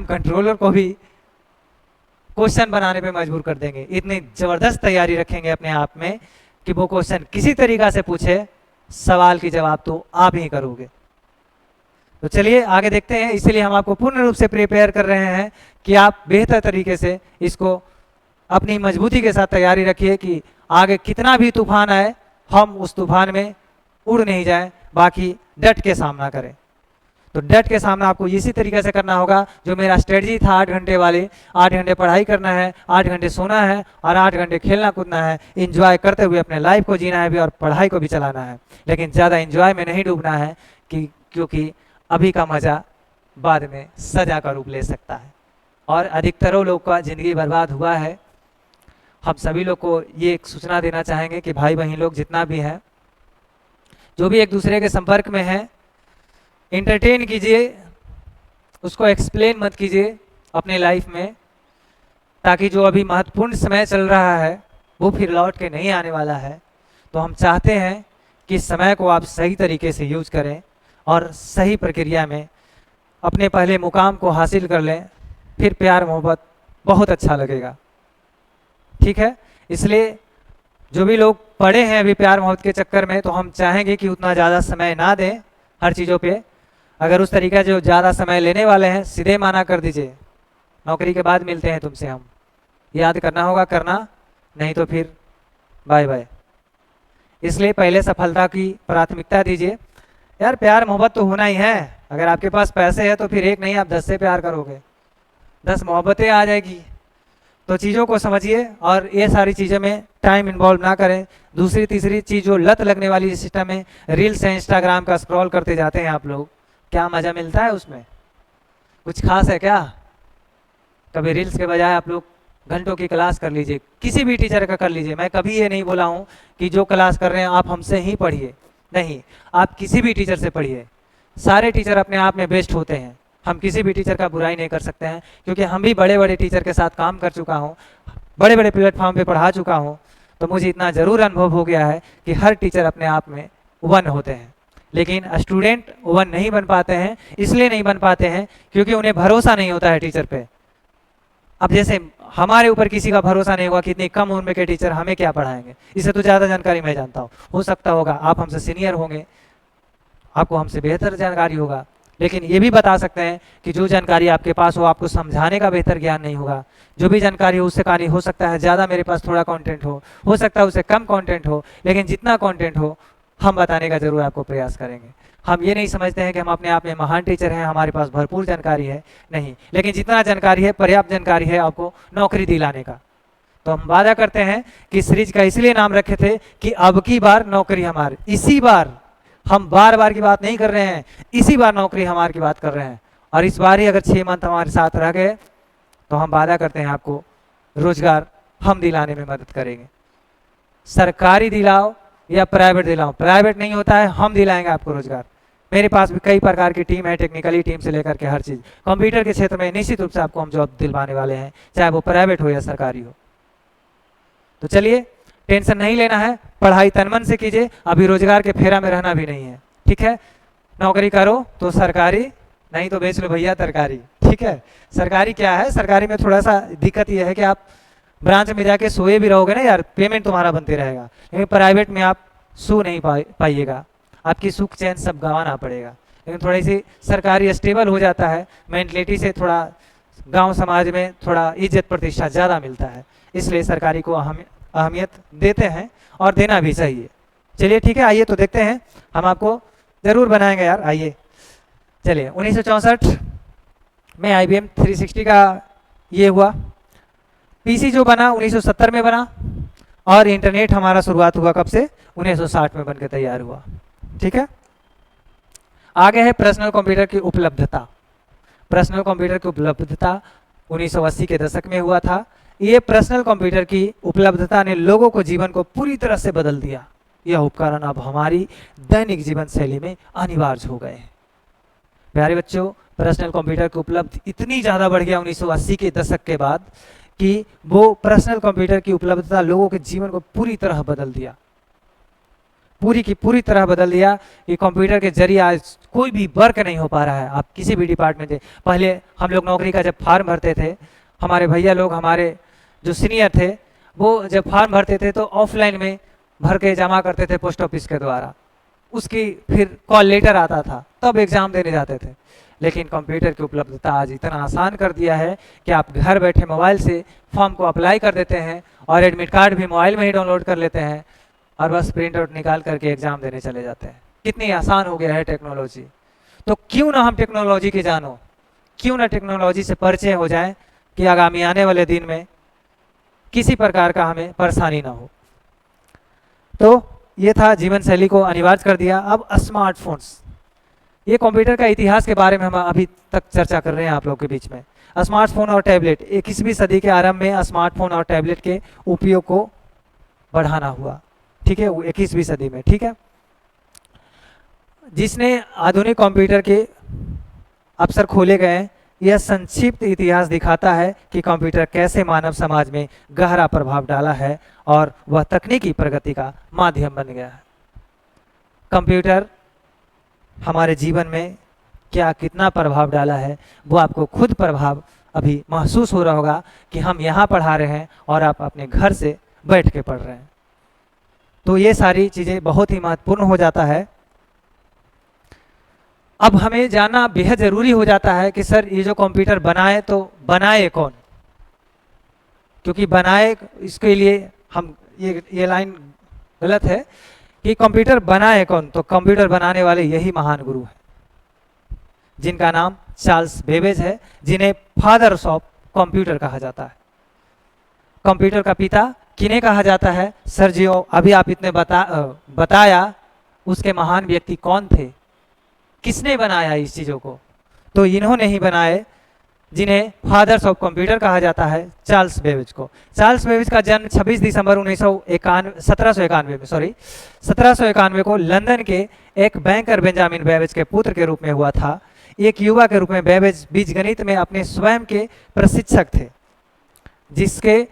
कंट्रोलर को भी क्वेश्चन बनाने पे मजबूर कर देंगे। इतनी ज़बरदस्त तैयारी रखेंगे अपने आप में कि वो क्वेश्चन किसी तरीका से पूछे, सवाल की जवाब तो आप ही करोगे। तो चलिए आगे देखते हैं। इसलिए हम आपको पूर्ण रूप से प्रिपेयर कर रहे हैं कि आप बेहतर तरीके से इसको अपनी मजबूती के साथ तैयारी रखिए कि आगे कितना भी तूफान आए हम उस तूफान में उड़ नहीं जाएं, बाकी डट के सामना करें। तो डट के सामना आपको इसी तरीके से करना होगा जो मेरा स्ट्रेटजी था 8 घंटे वाले। 8 घंटे पढ़ाई करना है, 8 घंटे सोना है और 8 घंटे खेलना कूदना है। इंजॉय करते हुए अपने लाइफ को जीना है भी और पढ़ाई को भी चलाना है, लेकिन ज़्यादा इंजॉय में नहीं डूबना है क्योंकि अभी का मज़ा बाद में सजा का रूप ले सकता है। और अधिकतरों लोग का ज़िंदगी बर्बाद हुआ है। हम सभी लोग को ये एक सूचना देना चाहेंगे कि भाई बहन लोग जितना भी हैं, जो भी एक दूसरे के संपर्क में हैं, एंटरटेन कीजिए, उसको एक्सप्लेन मत कीजिए अपने लाइफ में, ताकि जो अभी महत्वपूर्ण समय चल रहा है वो फिर लौट के नहीं आने वाला है। तो हम चाहते हैं कि इस समय को आप सही तरीके से यूज करें और सही प्रक्रिया में अपने पहले मुकाम को हासिल कर लें, फिर प्यार मोहब्बत बहुत अच्छा लगेगा। ठीक है, इसलिए जो भी लोग पढ़े हैं अभी प्यार मोहब्बत के चक्कर में, तो हम चाहेंगे कि उतना ज़्यादा समय ना दें हर चीज़ों पे। अगर उस तरीके जो ज़्यादा समय लेने वाले हैं सीधे माना कर दीजिए, नौकरी के बाद मिलते हैं तुमसे, हम याद करना होगा करना, नहीं तो फिर बाय बाय। इसलिए पहले सफलता की प्राथमिकता दीजिए। यार प्यार मोहब्बत तो होना ही है। अगर आपके पास पैसे हैं तो फिर एक नहीं आप 10 से प्यार करोगे, 10 मोहब्बतें आ जाएगी। तो चीज़ों को समझिए और ये सारी चीज़ों में टाइम इन्वॉल्व ना करें। दूसरी तीसरी चीज़ जो लत लगने वाली सिस्टम है, रील्स है, इंस्टाग्राम का स्क्रॉल करते जाते हैं आप लोग, क्या मज़ा मिलता है उसमें? कुछ खास है क्या? कभी रील्स के बजाय आप लोग घंटों की क्लास कर लीजिए, किसी भी टीचर का कर लीजिए। मैं कभी ये नहीं बोला हूँ कि जो क्लास कर रहे हैं आप हमसे ही पढ़िए, नहीं, आप किसी भी टीचर से पढ़िए। सारे टीचर अपने आप में बेस्ट होते हैं, हम किसी भी टीचर का बुराई नहीं कर सकते हैं, क्योंकि हम भी बड़े बड़े टीचर के साथ काम कर चुका हूँ, बड़े बड़े प्लेटफॉर्म पे पढ़ा चुका हूँ। तो मुझे इतना ज़रूर अनुभव हो गया है कि हर टीचर अपने आप में वन होते हैं, लेकिन स्टूडेंट वन नहीं बन पाते हैं। इसलिए नहीं बन पाते हैं क्योंकि उन्हें भरोसा नहीं होता है टीचर पे। अब जैसे हमारे ऊपर किसी का भरोसा नहीं होगा कि इतनी कम उम्र के टीचर हमें क्या पढ़ाएंगे, इससे तो ज़्यादा जानकारी मैं जानता हूँ। हो सकता होगा आप हमसे सीनियर होंगे, आपको हमसे बेहतर जानकारी होगा, लेकिन ये भी बता सकते हैं कि जो जानकारी आपके पास हो आपको समझाने का बेहतर ज्ञान नहीं होगा। जो भी जानकारी हो उससे कहानी हो सकता है ज़्यादा मेरे पास थोड़ा कंटेंट हो सकता है उससे कम कंटेंट हो, लेकिन जितना कंटेंट हो हम बताने का जरूर आपको प्रयास करेंगे। हम ये नहीं समझते हैं कि हम अपने आप में महान टीचर हैं, हमारे पास भरपूर जानकारी है, नहीं, लेकिन जितना जानकारी है पर्याप्त जानकारी है आपको नौकरी दिलाने का। तो हम वादा करते हैं कि सीरीज का इसलिए नाम रखे थे कि अब की बार नौकरी हमारी, इसी बार, हम बार बार की बात नहीं कर रहे हैं, इसी बार नौकरी हमारी की बात कर रहे हैं। और इस बार ही अगर 6 मंथ हमारे साथ रह गए तो हम वादा करते हैं आपको रोजगार हम दिलाने में मदद करेंगे। सरकारी दिलाओ या प्राइवेट दिलाओ, प्राइवेट नहीं होता है, हम दिलाएंगे आपको रोजगार। मेरे पास भी कई प्रकार की टीम है, टेक्निकली टीम से लेकर के हर चीज़। कंप्यूटर के क्षेत्र में निश्चित रूप से आपको हम जॉब दिलवाने वाले हैं, चाहे वो प्राइवेट हो या सरकारी हो। तो चलिए, टेंशन नहीं लेना है, पढ़ाई तन मन से कीजिए, अभी रोजगार के फेरा में रहना भी नहीं है। ठीक है, नौकरी करो तो सरकारी, नहीं तो बेच लो भैया तरकारी। ठीक है, सरकारी क्या है, सरकारी में थोड़ा सा दिक्कत यह है कि आप ब्रांच में जाके सोए भी रहोगे ना यार, पेमेंट तुम्हारा बनते रहेगा, लेकिन प्राइवेट में आप सो नहीं पाइएगा, आपकी सुख चैन सब गंवाना पड़ेगा। लेकिन थोड़ी सी सरकारी स्टेबल हो जाता है, मेंटलिटी से थोड़ा गांव समाज में थोड़ा इज्जत प्रतिष्ठा ज़्यादा मिलता है, इसलिए सरकारी को अहमियत देते हैं और देना भी चाहिए। चलिए ठीक है, आइए तो देखते हैं, हम आपको ज़रूर बनाएंगे यार। आइए चलिए, 1964 में IBM 360 का ये हुआ, PC जो बना 1970 में बना, और इंटरनेट हमारा शुरुआत हुआ कब से, 1960 में बनकर तैयार हुआ। ठीक है, आगे है पर्सनल कंप्यूटर की उपलब्धता। पर्सनल कंप्यूटर की उपलब्धता 1980 के दशक में हुआ था। ये पर्सनल कंप्यूटर की उपलब्धता ने लोगों को जीवन को पूरी तरह से बदल दिया। यह उपकरण अब हमारी दैनिक जीवन शैली में अनिवार्य हो गए हैं। प्यारे बच्चों, पर्सनल कंप्यूटर की उपलब्ध इतनी ज़्यादा बढ़ गया 1980 के दशक के बाद कि वो पर्सनल कंप्यूटर की उपलब्धता लोगों के जीवन को पूरी तरह बदल दिया, पूरी की पूरी तरह बदल दिया कि कंप्यूटर के जरिए आज कोई भी वर्क नहीं हो पा रहा है। आप किसी भी डिपार्टमेंट में, पहले हम लोग नौकरी का जब फॉर्म भरते थे, हमारे भैया लोग, हमारे जो सीनियर थे, वो जब फॉर्म भरते थे तो ऑफलाइन में भर के जमा करते थे पोस्ट ऑफिस के द्वारा। उसकी फिर कॉल लेटर आता था, तब एग्ज़ाम देने जाते थे। लेकिन कंप्यूटर की उपलब्धता आज इतना आसान कर दिया है कि आप घर बैठे मोबाइल से फॉर्म को अप्लाई कर देते हैं और एडमिट कार्ड भी मोबाइल में ही डाउनलोड कर लेते हैं और बस प्रिंट आउट निकाल करके एग्ज़ाम देने चले जाते हैं। कितनी आसान हो गया है टेक्नोलॉजी। तो क्यों ना हम टेक्नोलॉजी के जानो, क्यों ना टेक्नोलॉजी से परिचय हो जाए कि आगामी आने वाले दिन में किसी प्रकार का हमें परेशानी ना हो। तो ये था जीवन शैली को अनिवार्य कर दिया। अब स्मार्टफोन्स, ये कंप्यूटर का इतिहास के बारे में हम अभी तक चर्चा कर रहे हैं आप लोग के बीच में। स्मार्टफोन और टैबलेट, 21वीं सदी के आरंभ में स्मार्टफोन और टैबलेट के उपयोग को बढ़ाना हुआ, ठीक है, 21वीं सदी में, ठीक है, जिसने आधुनिक कंप्यूटर के अवसर खोले गए। यह संक्षिप्त इतिहास दिखाता है कि कंप्यूटर कैसे मानव समाज में गहरा प्रभाव डाला है और वह तकनीकी प्रगति का माध्यम बन गया है। कंप्यूटर हमारे जीवन में क्या कितना प्रभाव डाला है, वो आपको खुद प्रभाव अभी महसूस हो रहा होगा कि हम यहाँ पढ़ा रहे हैं और आप अपने घर से बैठ के पढ़ रहे हैं। तो ये सारी चीज़ें बहुत ही महत्वपूर्ण हो जाता है। अब हमें जानना बेहद ज़रूरी हो जाता है कि सर ये जो कंप्यूटर बनाए तो बनाए कौन, क्योंकि बनाए इसके लिए हम ये लाइन गलत है कि कंप्यूटर बनाए कौन। तो कंप्यूटर बनाने वाले यही महान गुरु हैं जिनका नाम चार्ल्स बेबेज है, जिन्हें फादर्स ऑफ कंप्यूटर कहा जाता है। कंप्यूटर का पिता किन्हें कहा जाता है? सर जी अभी आप इतने बताया उसके महान व्यक्ति कौन थे, किसने बनाया इस चीज़ों को? तो इन्होंने ही बनाए जिन्हें फादर्स ऑफ कंप्यूटर कहा जाता है, चार्ल्स बेबेज को। चार्ल्स बेबेज का जन्म 26 दिसंबर 1791 को लंदन के एक बैंकर बेंजामिन बेबेज के पुत्र के रूप में हुआ था। एक युवा के रूप में बेबेज बीजगणित में अपने स्वयं के प्रशिक्षक थे, जिसके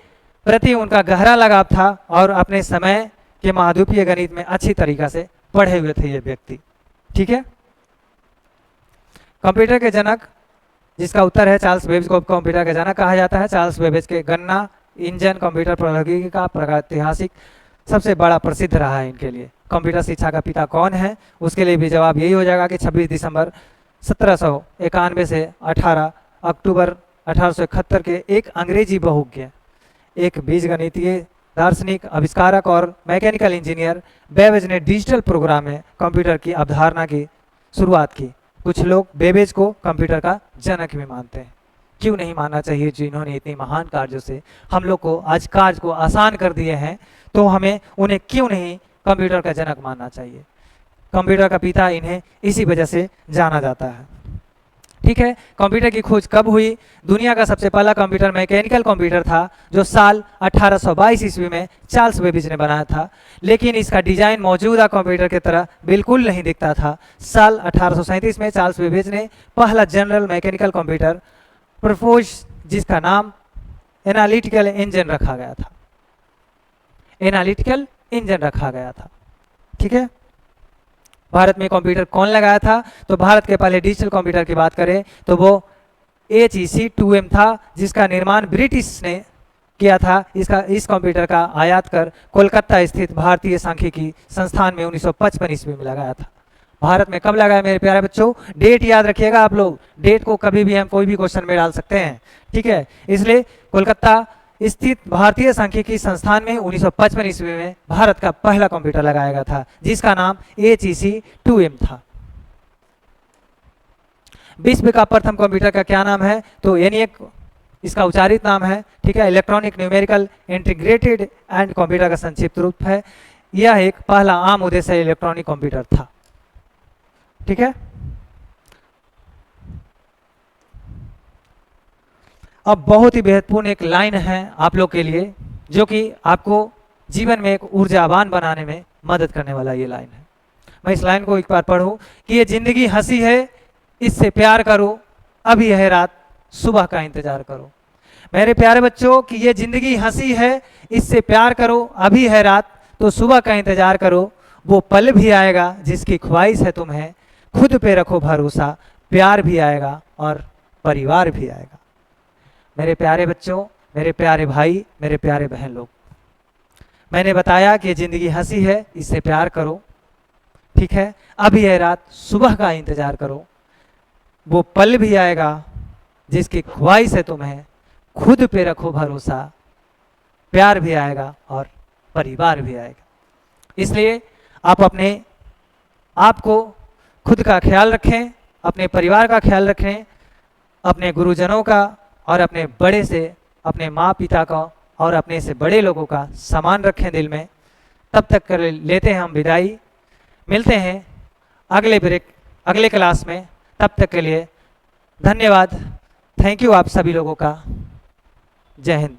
प्रति उनका गहरा लगाव था और अपने समय के महाद्वीपीय गणित में अच्छी तरीका से पढ़े हुए थे ये व्यक्ति, ठीक है। कंप्यूटर के जनक, जिसका उत्तर है चार्ल्स बेबेज को कंप्यूटर के जनक कहा जाता है। चार्ल्स बेबेज के गणना इंजन कंप्यूटर प्रौद्योगिकी का प्रागैतिहासिक सबसे बड़ा प्रसिद्ध रहा है इनके लिए। कंप्यूटर शिक्षा का पिता कौन है, उसके लिए भी जवाब यही हो जाएगा कि 26 दिसंबर 1791 से 18 अक्टूबर 1871 के एक अंग्रेजी बहुज्ञ, एक बीजगणितीय दार्शनिक, आविष्कारक और मैकेनिकल इंजीनियर बेबेज ने डिजिटल प्रोग्राम में कंप्यूटर की अवधारणा की शुरुआत की। कुछ लोग बेबेज को कंप्यूटर का जनक भी मानते हैं। क्यों नहीं मानना चाहिए, जिन्होंने इतनी महान कार्यों से हम लोग को आज कार्य को आसान कर दिए हैं, तो हमें उन्हें क्यों नहीं कंप्यूटर का जनक मानना चाहिए। कंप्यूटर का पिता इन्हें इसी वजह से जाना जाता है, ठीक है। कंप्यूटर की खोज कब हुई? दुनिया का सबसे पहला कंप्यूटर मैकेनिकल कंप्यूटर था, जो साल 1822 ईस्वी में चार्ल्स बेबेज ने बनाया था, लेकिन इसका डिजाइन मौजूदा कंप्यूटर की तरह बिल्कुल नहीं दिखता था। साल 1837 में चार्ल्स बेबेज ने पहला जनरल मैकेनिकल कंप्यूटर प्रपोज, जिसका नाम एनालिटिकल इंजन रखा गया था, एनालिटिकल इंजन रखा गया था, ठीक है। भारत में कंप्यूटर कौन लगाया था? तो भारत के पहले डिजिटल कंप्यूटर की बात करें तो वो HEC 2M था, जिसका निर्माण ब्रिटिश ने किया था। इस कंप्यूटर का आयात कर कोलकाता स्थित भारतीय सांख्यिकी संस्थान में 1955 ईस्वी में लगाया था। भारत में कब लगाया मेरे प्यारे बच्चों? डेट याद रखिएगा आप लोग, डेट को कभी भी हम कोई भी क्वेश्चन में डाल सकते हैं, ठीक है। इसलिए कोलकाता स्थित भारतीय सांख्यिकी संस्थान में 1955 ईस्वी में भारत का पहला कंप्यूटर लगाया गया था, जिसका नाम HEC 2M था। विश्व का प्रथम कंप्यूटर का क्या नाम है? तो ENIAC इसका उच्चारित नाम है, ठीक है। Electronic numerical integrated and computer का संक्षिप्त रूप है। यह एक पहला आम उद्देश्य इलेक्ट्रॉनिक कंप्यूटर था, ठीक है। अब बहुत ही महत्वपूर्ण एक लाइन है आप लोग के लिए, जो कि आपको जीवन में एक ऊर्जावान बनाने में मदद करने वाला ये लाइन है। मैं इस लाइन को एक बार पढ़ूं कि ये जिंदगी हंसी है, इससे प्यार करो, अभी है रात, सुबह का इंतजार करो। मेरे प्यारे बच्चों कि ये जिंदगी हंसी है, इससे प्यार करो, अभी है रात, तो सुबह का इंतजार करो। वो पल भी आएगा जिसकी ख्वाहिश है तुम्हें, खुद पे रखो भरोसा, प्यार भी आएगा और परिवार भी आएगा। मेरे प्यारे बच्चों, मेरे प्यारे भाई, मेरे प्यारे बहन लोग, मैंने बताया कि ज़िंदगी हंसी है, इससे प्यार करो, ठीक है। अब यह रात सुबह का इंतज़ार करो, वो पल भी आएगा जिसकी ख्वाहिश है तुम्हें, खुद पे रखो भरोसा, प्यार भी आएगा और परिवार भी आएगा। इसलिए आप अपने आप को, खुद का ख्याल रखें, अपने परिवार का ख्याल रखें, अपने गुरुजनों का और अपने बड़े से, अपने माँ पिता का और अपने से बड़े लोगों का सम्मान रखें दिल में। तब तक कर लेते हैं हम विदाई, मिलते हैं अगले ब्रेक, अगले क्लास में। तब तक के लिए धन्यवाद, थैंक यू आप सभी लोगों का। जय हिंद।